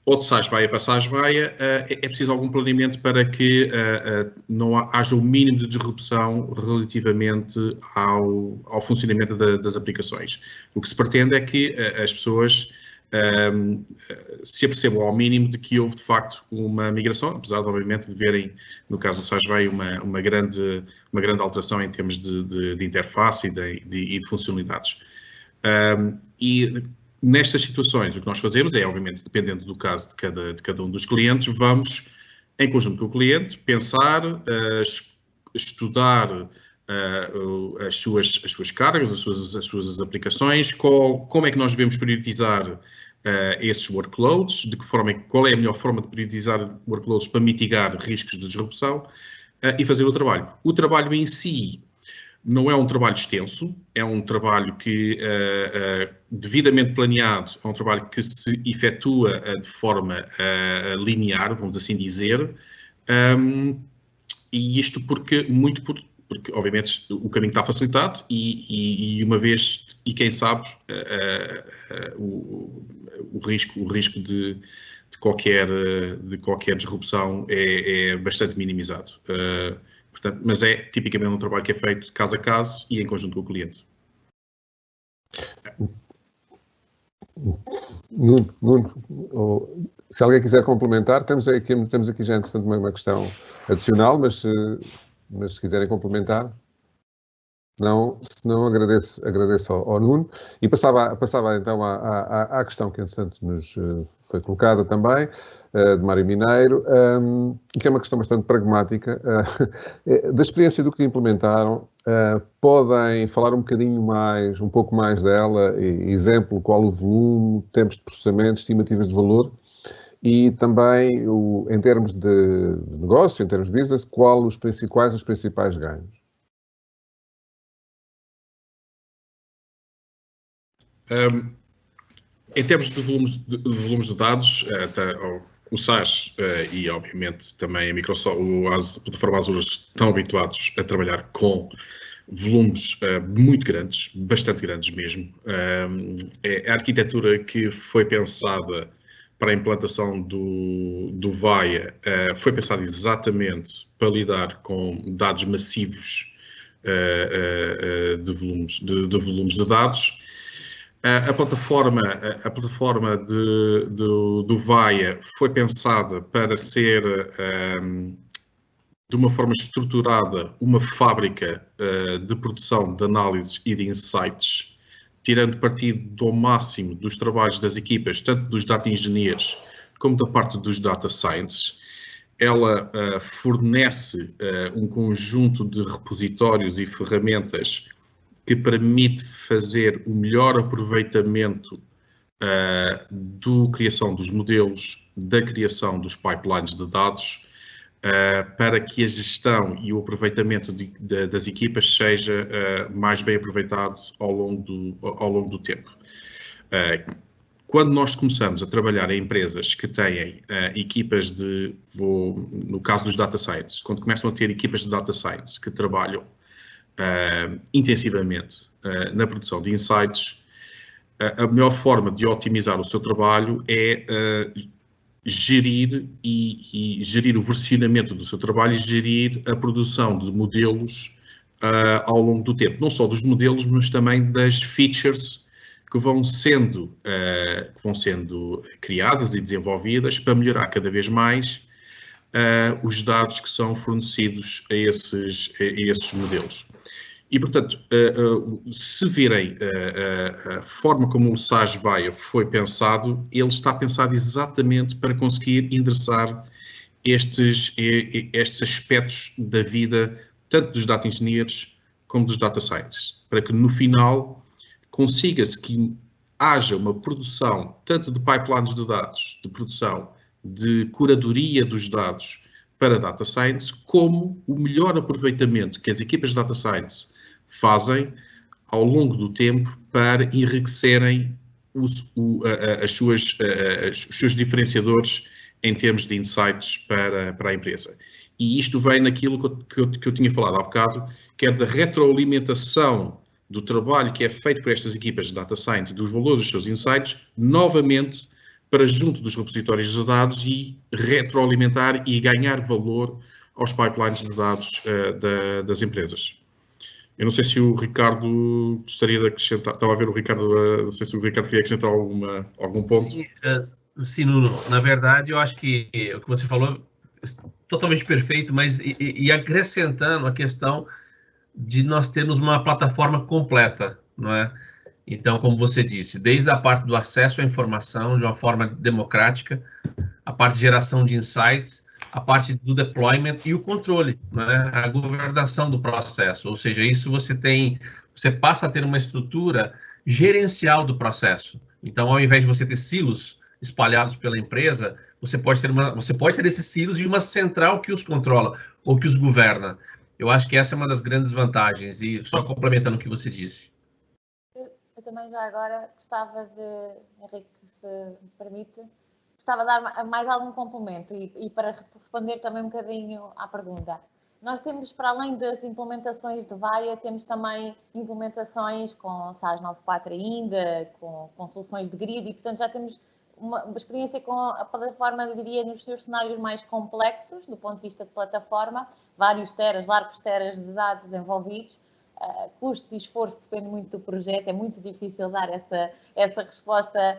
E: ou de SaaS VAIA para SaaS VAIA, é preciso algum planeamento para que não haja o mínimo de disrupção relativamente ao funcionamento das aplicações. O que se pretende é que as pessoas se apercebam ao mínimo de que houve de facto uma migração, apesar de obviamente de verem, no caso do SaaS VAIA, uma grande alteração em termos de interface e de funcionalidades. E nestas situações, o que nós fazemos é, obviamente, dependendo do caso de cada um dos clientes, vamos, em conjunto com o cliente, pensar, estudar as suas cargas, as suas aplicações, como é que nós devemos priorizar esses workloads, qual é a melhor forma de priorizar workloads para mitigar riscos de disrupção e fazer o trabalho. O trabalho em si não é um trabalho extenso, é um trabalho que, devidamente planeado, é um trabalho que se efetua de forma linear, vamos assim dizer, e isto porque, obviamente, o caminho está facilitado e uma vez, e quem sabe, o risco de qualquer disrupção é bastante minimizado. Portanto, mas é tipicamente um trabalho que é feito caso a caso e em conjunto com o cliente.
G: Nuno, se alguém quiser complementar, temos aqui já, entretanto, uma questão adicional, mas se quiserem complementar, se não agradeço ao Nuno. E passava então à questão que, entretanto, nos foi colocada também, de Mário Mineiro, que é uma questão bastante pragmática. Da experiência do que implementaram, podem falar um pouco mais dela, exemplo, qual o volume, tempos de processamento, estimativas de valor, e também, em termos de negócio, em termos de business, quais os principais ganhos?
E: Em termos de volumes de dados, o SaaS e, obviamente, também a Microsoft, a plataforma Azure estão habituados a trabalhar com volumes muito grandes, bastante grandes mesmo. A arquitetura que foi pensada para a implantação do VAIA foi pensada exatamente para lidar com dados massivos de volumes de dados. A plataforma do VAIA foi pensada para ser, de uma forma estruturada, uma fábrica de produção de análises e de insights, tirando partido ao máximo dos trabalhos das equipas, tanto dos data engineers como da parte dos data science. Ela fornece um conjunto de repositórios e ferramentas que permite fazer o melhor aproveitamento da criação dos modelos, da criação dos pipelines de dados, para que a gestão e o aproveitamento das equipas seja mais bem aproveitado ao longo do tempo. Quando nós começamos a trabalhar em empresas que têm equipas no caso dos data science, quando começam a ter equipas de data science que trabalham intensivamente na produção de insights, a melhor forma de otimizar o seu trabalho é gerir o versionamento do seu trabalho e gerir a produção de modelos ao longo do tempo. Não só dos modelos, mas também das features que vão sendo criadas e desenvolvidas para melhorar cada vez mais os dados que são fornecidos a esses modelos. E, portanto, se virem a forma como o SaaS VAIA foi pensado, ele está pensado exatamente para conseguir endereçar estes aspectos da vida, tanto dos data engineers como dos data scientists, para que no final consiga-se que haja uma produção tanto de pipelines de dados, de produção, de curadoria dos dados para data science, como o melhor aproveitamento que as equipas de data science fazem ao longo do tempo para enriquecerem os seus diferenciadores em termos de insights para a empresa. e isto vem naquilo que eu tinha falado há bocado, que é da retroalimentação do trabalho que é feito por estas equipas de Data Science, dos valores dos seus insights, novamente para junto dos repositórios de dados e retroalimentar e ganhar valor aos pipelines de dados das empresas. Eu não sei se o Ricardo gostaria de acrescentar, estava a ver o Ricardo, não sei se o Ricardo queria acrescentar algum ponto.
H: Sim, Nuno, na verdade eu acho que o que você falou é totalmente perfeito, mas e acrescentando a questão de nós termos uma plataforma completa, não é? Então, como você disse, desde a parte do acesso à informação de uma forma democrática, a parte de geração de insights, a parte do deployment e o controle, né? A governação do processo, ou seja, isso você passa a ter uma estrutura gerencial do processo. Então, ao invés de você ter silos espalhados pela empresa, você pode ter esses silos e uma central que os controla ou que os governa. Eu acho que essa é uma das grandes vantagens, e só complementando o que você disse.
F: Eu também já agora gostava de, Henrique, se me permite, gostava de dar mais algum complemento e para responder também um bocadinho à pergunta. Nós temos, para além das implementações de VAIA, temos também implementações com SAS 9.4 ainda, com soluções de grid e, portanto, já temos uma experiência com a plataforma, eu diria, nos seus cenários mais complexos, do ponto de vista de plataforma, vários teras, largos teras de dados envolvidos. Custo e esforço depende muito do projeto, é muito difícil dar essa resposta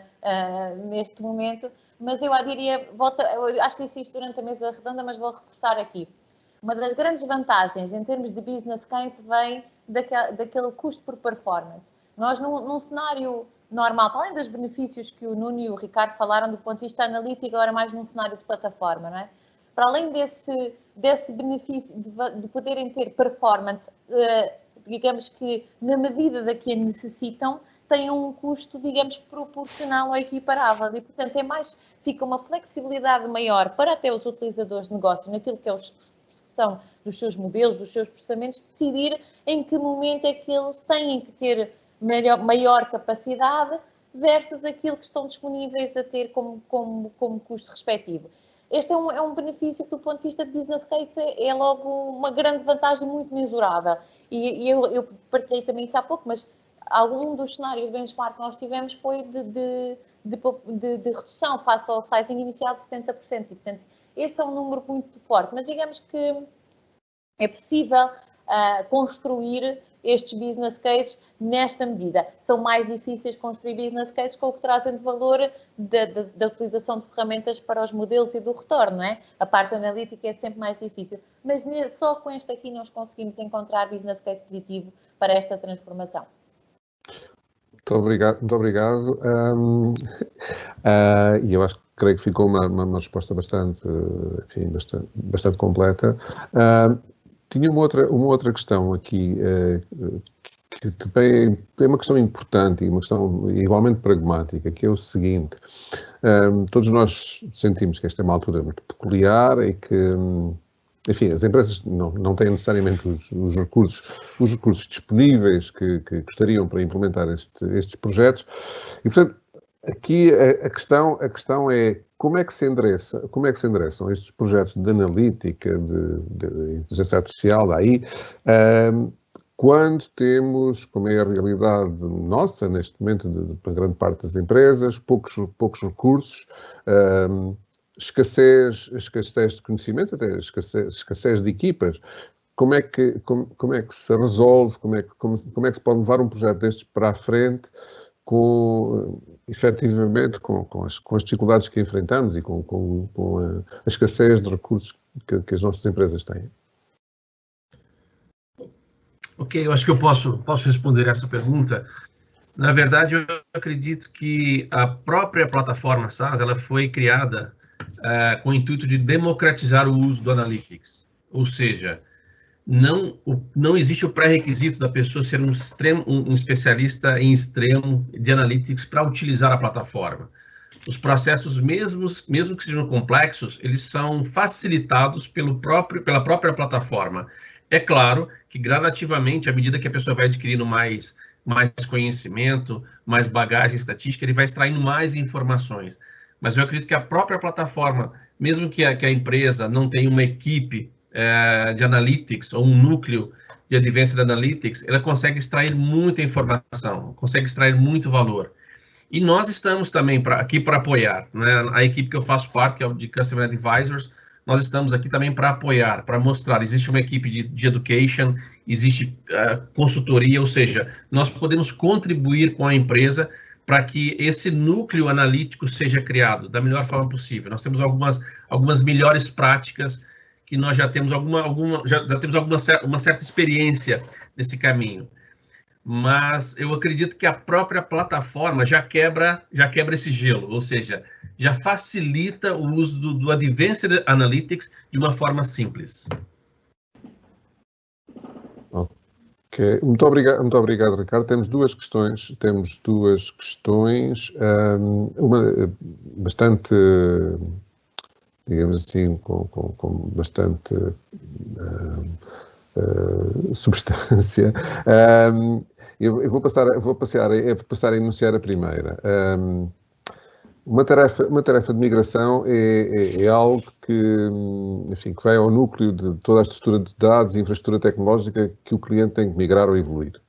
F: neste momento, mas eu diria, eu acho que disse isto durante a mesa redonda, mas vou reforçar aqui. Uma das grandes vantagens em termos de business case vem daquele custo por performance. Nós, num cenário normal, para além dos benefícios que o Nuno e o Ricardo falaram do ponto de vista analítico, agora mais num cenário de plataforma, não é? Para além desse benefício de poderem ter performance, digamos que na medida da que a necessitam, têm um custo, digamos, proporcional ou equiparável e, portanto, fica uma flexibilidade maior para até os utilizadores de negócios naquilo que é a execução dos seus modelos, dos seus processamentos, decidir em que momento é que eles têm que ter maior capacidade versus aquilo que estão disponíveis a ter como custo respectivo. Este é um benefício que, do ponto de vista de business case, é logo uma grande vantagem muito mensurável. E eu partilhei também isso há pouco, mas algum dos cenários de benchmark que nós tivemos foi de redução face ao sizing inicial de 70%. E, portanto, esse é um número muito forte. Mas digamos que é possível construir estes business cases nesta medida. São mais difíceis construir business cases com o que trazem de valor da utilização de ferramentas para os modelos e do retorno, não é? A parte analítica é sempre mais difícil. Mas só com este aqui nós conseguimos encontrar business case positivo para esta transformação.
G: Muito obrigado. E eu creio que ficou uma resposta bastante completa. Tinha uma outra questão aqui, que também é uma questão importante e uma questão igualmente pragmática, que é o seguinte. Todos nós sentimos que esta é uma altura muito peculiar e que, enfim, as empresas não têm necessariamente os recursos disponíveis que gostariam para implementar estes projetos. E, portanto, aqui a questão é como é que se endereçam estes projetos de analítica, de inteligência artificial, daí, quando temos, como é a realidade nossa, neste momento, para grande parte das empresas, poucos recursos, escassez de conhecimento, até escassez de equipas. Como é que se resolve, como é que se pode levar um projeto destes para a frente efetivamente com as dificuldades que enfrentamos e com a escassez de recursos que as nossas empresas têm?
H: Ok, eu acho que eu posso responder essa pergunta. Na verdade, eu acredito que a própria plataforma SAS ela foi criada com o intuito de democratizar o uso do Analytics. Ou seja, não existe o pré-requisito da pessoa ser um especialista em extremo de Analytics para utilizar a plataforma. Os processos, mesmo que sejam complexos, eles são facilitados pela própria plataforma. É claro que, gradativamente, à medida que a pessoa vai adquirindo mais conhecimento, mais bagagem estatística, ele vai extraindo mais informações. Mas eu acredito que a própria plataforma, mesmo que a empresa não tenha uma equipe de Analytics, ou um núcleo de Advanced Analytics, ela consegue extrair muita informação, consegue extrair muito valor. E nós estamos também aqui para apoiar, né? A equipe que eu faço parte, que é o de Customer Advisors, nós estamos aqui também para apoiar, para mostrar. Existe uma equipe de education, existe consultoria, ou seja, nós podemos contribuir com a empresa para que esse núcleo analítico seja criado da melhor forma possível. Nós temos algumas melhores práticas que nós já temos já temos uma certa experiência nesse caminho. Mas eu acredito que a própria plataforma já quebra esse gelo, ou seja, já facilita o uso do Advanced Analytics de uma forma simples.
G: Ok, muito obrigado, Ricardo. Temos duas questões, uma bastante, digamos assim, com bastante substância. Eu vou passar a enunciar a primeira. Uma tarefa de migração é algo que, enfim, que vai ao núcleo de toda a estrutura de dados e infraestrutura tecnológica que o cliente tem que migrar ou evoluir.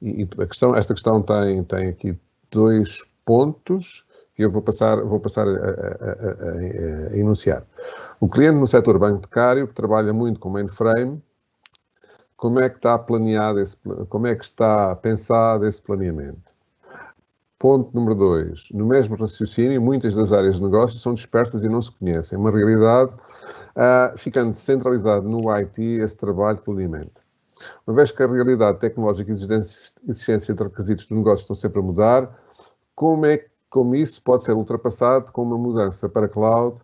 G: E esta questão tem aqui 2 pontos que eu vou passar a enunciar. O cliente no setor bancário, que trabalha muito com mainframe, como é que está planeado como é que está pensado esse planeamento? Ponto número 2. No mesmo raciocínio, muitas das áreas de negócio são dispersas e não se conhecem. Uma realidade, ficando centralizado no IT esse trabalho de planeamento. Uma vez que a realidade tecnológica e a existência de requisitos do negócio estão sempre a mudar, como isso pode ser ultrapassado com uma mudança para cloud,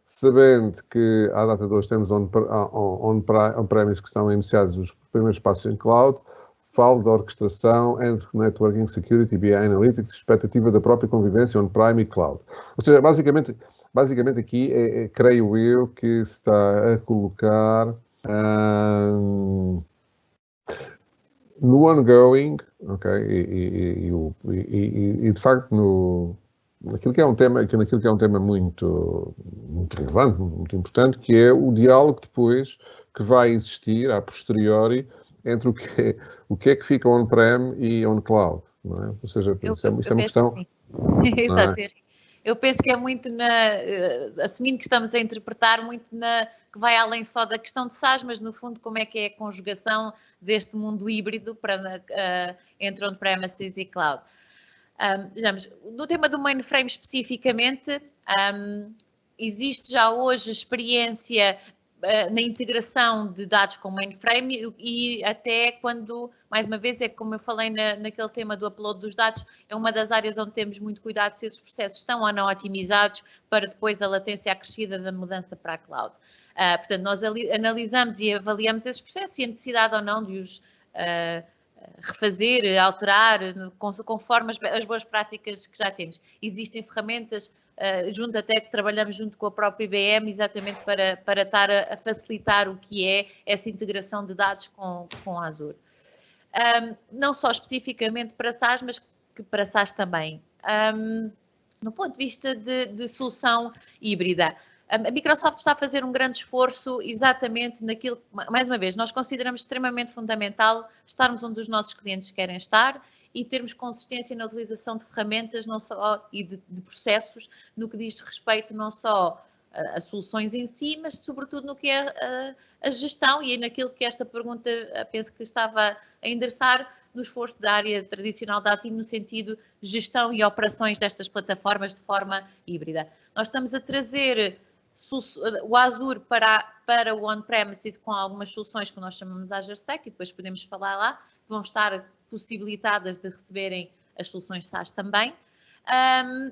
G: sabendo que à data de hoje temos on-premise que estão iniciados os primeiros passos em cloud, falo da orquestração entre networking, security, BI Analytics, expectativa da própria convivência on-prime e cloud. Ou seja, basicamente aqui creio eu que se está a colocar no ongoing, ok, e de facto naquilo que é um tema muito relevante, muito importante, que é o diálogo depois que vai existir a posteriori entre o que é que fica on-prem e on-cloud, não é? Ou seja, isso é uma questão...
F: Exato. Eu penso que é muito assumindo que estamos a interpretar muito que vai além só da questão de SaaS, mas no fundo como é que é a conjugação deste mundo híbrido entre on-premises e cloud. Vejamos, no tema do mainframe especificamente, existe já hoje experiência na integração de dados com mainframe e até quando, mais uma vez, é como eu falei naquele tema do upload dos dados, é uma das áreas onde temos muito cuidado se os processos estão ou não otimizados para depois a latência acrescida da mudança para a cloud. Portanto, nós analisamos e avaliamos esses processos e a necessidade ou não de os refazer, alterar, conforme as boas práticas que já temos. Existem ferramentas até que trabalhamos junto com a própria IBM, exatamente para estar a facilitar o que é essa integração de dados com a Azure. Não só especificamente para SaaS, mas que para SaaS também. No ponto de vista de solução híbrida, a Microsoft está a fazer um grande esforço exatamente naquilo que, mais uma vez, nós consideramos extremamente fundamental estarmos onde os nossos clientes querem estar e termos consistência na utilização de ferramentas não só, e de processos no que diz respeito não só a soluções em si, mas sobretudo no que é a gestão e naquilo que esta pergunta penso que estava a endereçar no esforço da área tradicional da ATIM no sentido de gestão e operações destas plataformas de forma híbrida. Nós estamos a trazer o Azure para o on-premises com algumas soluções que nós chamamos Azure Stack e depois podemos falar lá, que vão estar possibilitadas de receberem as soluções SaaS também.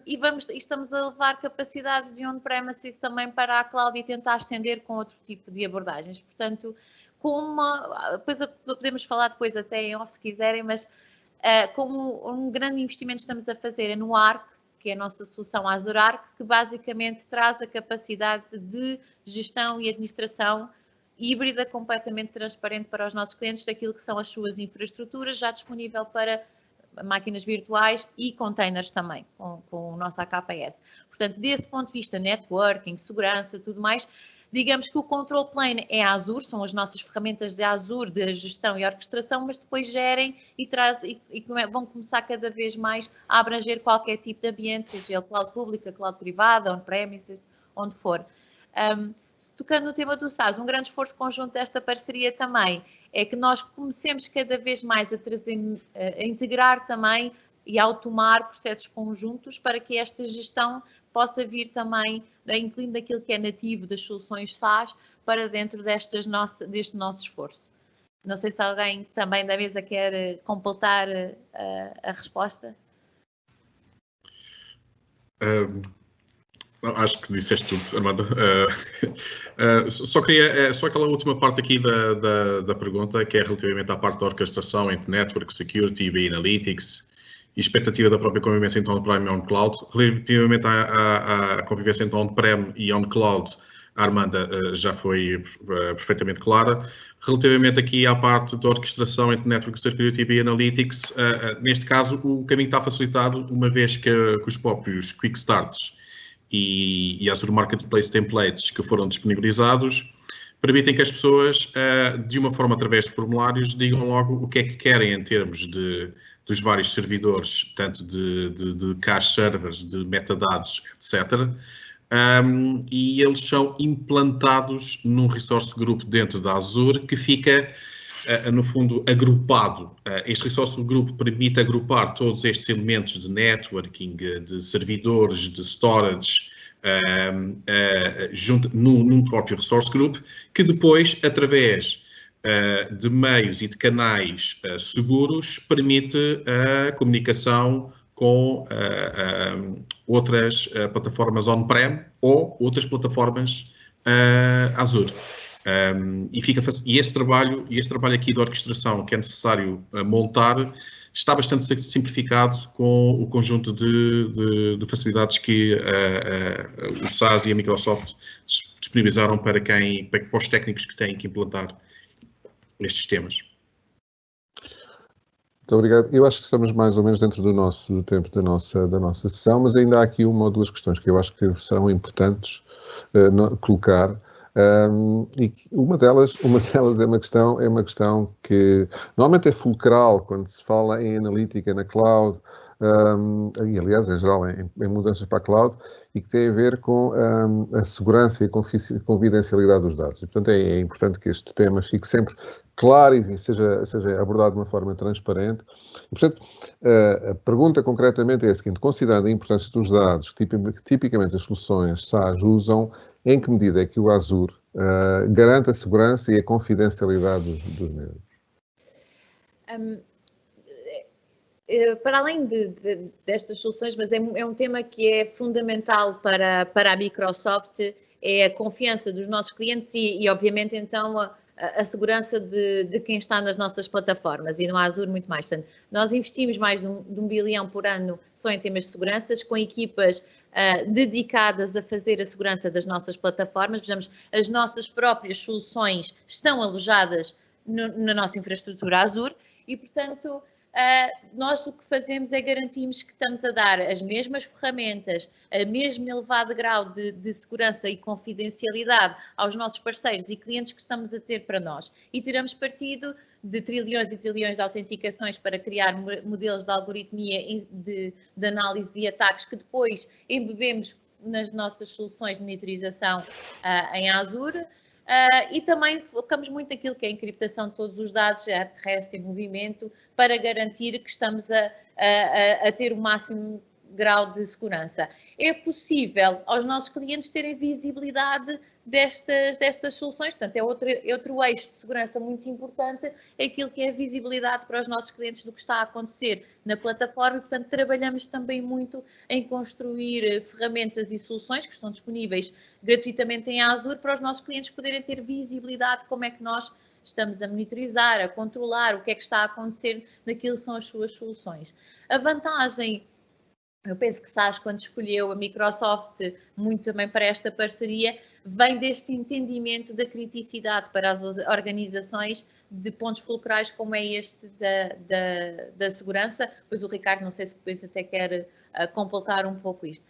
F: E estamos a levar capacidades de on-premises também para a cloud e tentar estender com outro tipo de abordagens. Portanto, depois podemos falar depois até em off se quiserem, mas como um grande investimento estamos a fazer é no Arc, que é a nossa solução Azure Arc, que basicamente traz a capacidade de gestão e administração híbrida completamente transparente para os nossos clientes daquilo que são as suas infraestruturas, já disponível para máquinas virtuais e containers também, com o nosso AKS. Portanto, desse ponto de vista, networking, segurança, tudo mais, Digamos que o control plane é a Azure, são as nossas ferramentas de Azure de gestão e orquestração, mas depois gerem e vão começar cada vez mais a abranger qualquer tipo de ambiente, seja ele cloud pública, cloud privada, on-premises, onde for. Tocando no tema do SaaS, um grande esforço conjunto desta parceria também é que nós comecemos cada vez mais a integrar também e automar processos conjuntos para que esta gestão possa vir também, incluindo daquilo que é nativo das soluções SaaS, para dentro deste nosso esforço. Não sei se alguém também da mesa quer completar a resposta.
E: Acho que disseste tudo, Armando. Só queria, só aquela última parte aqui da pergunta, que é relativamente à parte da orquestração entre Network, Security, BI Analytics e expectativa da própria convivência entre on-prem e on-cloud. Relativamente à convivência entre on-prem e on-cloud, a Armanda já foi perfeitamente clara. Relativamente aqui à parte da orquestração entre Network, Security e BI Analytics, neste caso o caminho está facilitado, uma vez que os próprios Quick Starts e Azure Marketplace Templates que foram disponibilizados permitem que as pessoas, de uma forma através de formulários, digam logo o que é que querem em termos dos vários servidores, tanto de cache servers, de metadados, etc. E eles são implantados num resource group dentro da Azure que fica, no fundo, agrupado. Este resource group permite agrupar todos estes elementos de networking, de servidores, de storage, junto num próprio resource group, que depois, através de meios e de canais seguros, permite a comunicação com outras plataformas on-prem ou outras plataformas Azure. E esse trabalho aqui de orquestração que é necessário montar está bastante simplificado com o conjunto de facilidades que o SaaS e a Microsoft disponibilizaram para os técnicos que têm que implantar estes temas.
G: Muito obrigado. Eu acho que estamos mais ou menos dentro do tempo da nossa sessão, mas ainda há aqui uma ou duas questões que eu acho que serão importantes colocar. E uma delas é uma questão que normalmente é fulcral quando se fala em analítica na cloud, e aliás, em geral, em mudanças para a cloud, e que tem a ver com a segurança e a confidencialidade dos dados. E, portanto, é importante que este tema fique sempre claro e seja abordado de uma forma transparente. E, portanto, a pergunta concretamente é a seguinte: considerando a importância dos dados que tipicamente as soluções SaaS usam, em que medida é que o Azure garante a segurança e a confidencialidade dos mesmos?
F: Para além destas soluções, mas é um tema que é fundamental para a Microsoft, é a confiança dos nossos clientes e obviamente, então, a segurança de quem está nas nossas plataformas e no Azure muito mais. Portanto, nós investimos mais de $1 bilhão por ano só em temas de segurança, com equipas dedicadas a fazer a segurança das nossas plataformas. Vejamos, as nossas próprias soluções estão alojadas na nossa infraestrutura Azure e, portanto, nós o que fazemos é garantirmos que estamos a dar as mesmas ferramentas, a mesmo elevado grau de segurança e confidencialidade aos nossos parceiros e clientes que estamos a ter para nós. E tiramos partido de trilhões e trilhões de autenticações para criar modelos de algoritmia de análise de ataques que depois embebemos nas nossas soluções de monitorização em Azure. E também focamos muito naquilo que é a encriptação de todos os dados terrestres em movimento para garantir que estamos a ter o máximo grau de segurança. É possível aos nossos clientes terem visibilidade destas soluções, portanto é outro eixo de segurança muito importante, é aquilo que é a visibilidade para os nossos clientes do que está a acontecer na plataforma e, portanto, trabalhamos também muito em construir ferramentas e soluções que estão disponíveis gratuitamente em Azure para os nossos clientes poderem ter visibilidade de como é que nós estamos a monitorizar, a controlar o que é que está a acontecer naquilo que são as suas soluções. A vantagem, eu penso que SaaS, quando escolheu a Microsoft, muito também para esta parceria, vem deste entendimento da criticidade para as organizações de pontos fulcrais como é este da segurança. Pois o Ricardo, não sei se depois até quer completar um pouco isto.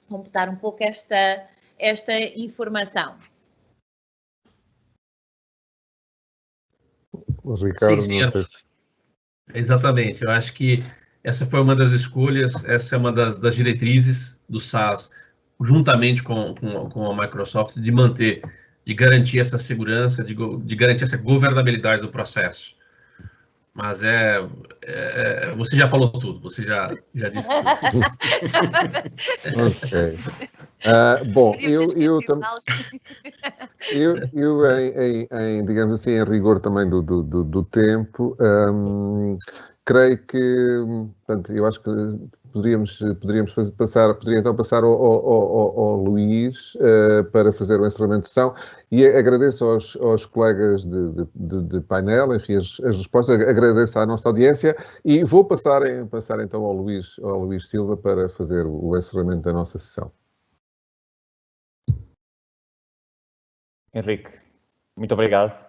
F: Completar um pouco esta informação.
G: O Ricardo,
H: Sim,
G: não sei se...
H: Exatamente, eu acho que essa foi uma das escolhas, essa é uma das diretrizes do SaaS, juntamente com a Microsoft, de garantir essa segurança, de garantir essa governabilidade do processo. Mas você já falou tudo, você já disse tudo.
G: Ok. Bom, digamos assim, em rigor também do tempo, creio que, portanto, eu acho que poderia então passar ao Luís para fazer o encerramento de sessão, e agradeço aos colegas de painel, enfim, as respostas, agradeço à nossa audiência e vou passar então ao Luís Silva para fazer o encerramento da nossa sessão.
B: Henrique, muito obrigado.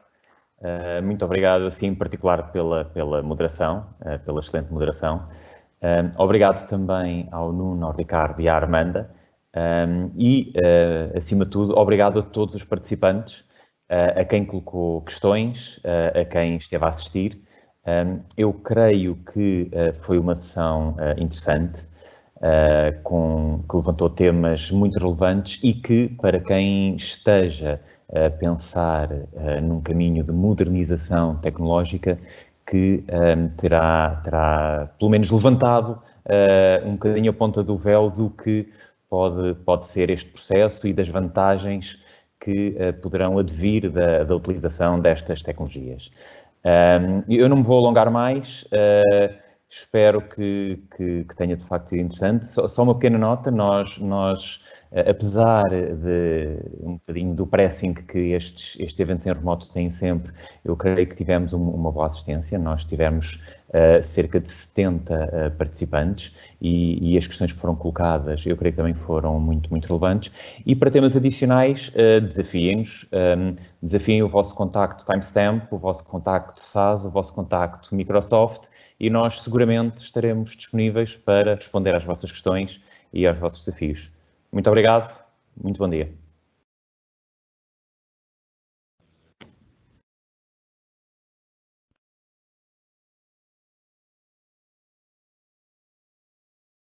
B: Muito obrigado, assim, em particular, pela moderação, pela excelente moderação. Obrigado também ao Nuno, ao Ricardo e à Armanda. E, acima de tudo, obrigado a todos os participantes, a quem colocou questões, a quem esteve a assistir. Eu creio que foi uma sessão interessante, que levantou temas muito relevantes e que, para quem esteja a pensar num caminho de modernização tecnológica, que terá pelo menos levantado um bocadinho a ponta do véu do que pode ser este processo e das vantagens que poderão advir da utilização destas tecnologias. Eu não me vou alongar mais, espero que tenha de facto sido interessante. Só uma pequena nota, nós apesar de um bocadinho do pressing que estes eventos em remoto têm sempre, eu creio que tivemos uma boa assistência. Nós tivemos cerca de 70 participantes e as questões que foram colocadas, eu creio que também foram muito, muito relevantes. E para temas adicionais, desafiem-nos, desafiem o vosso contacto Timestamp, o vosso contacto SaaS, o vosso contacto Microsoft, e nós seguramente estaremos disponíveis para responder às vossas questões e aos vossos desafios. Muito obrigado, muito bom dia.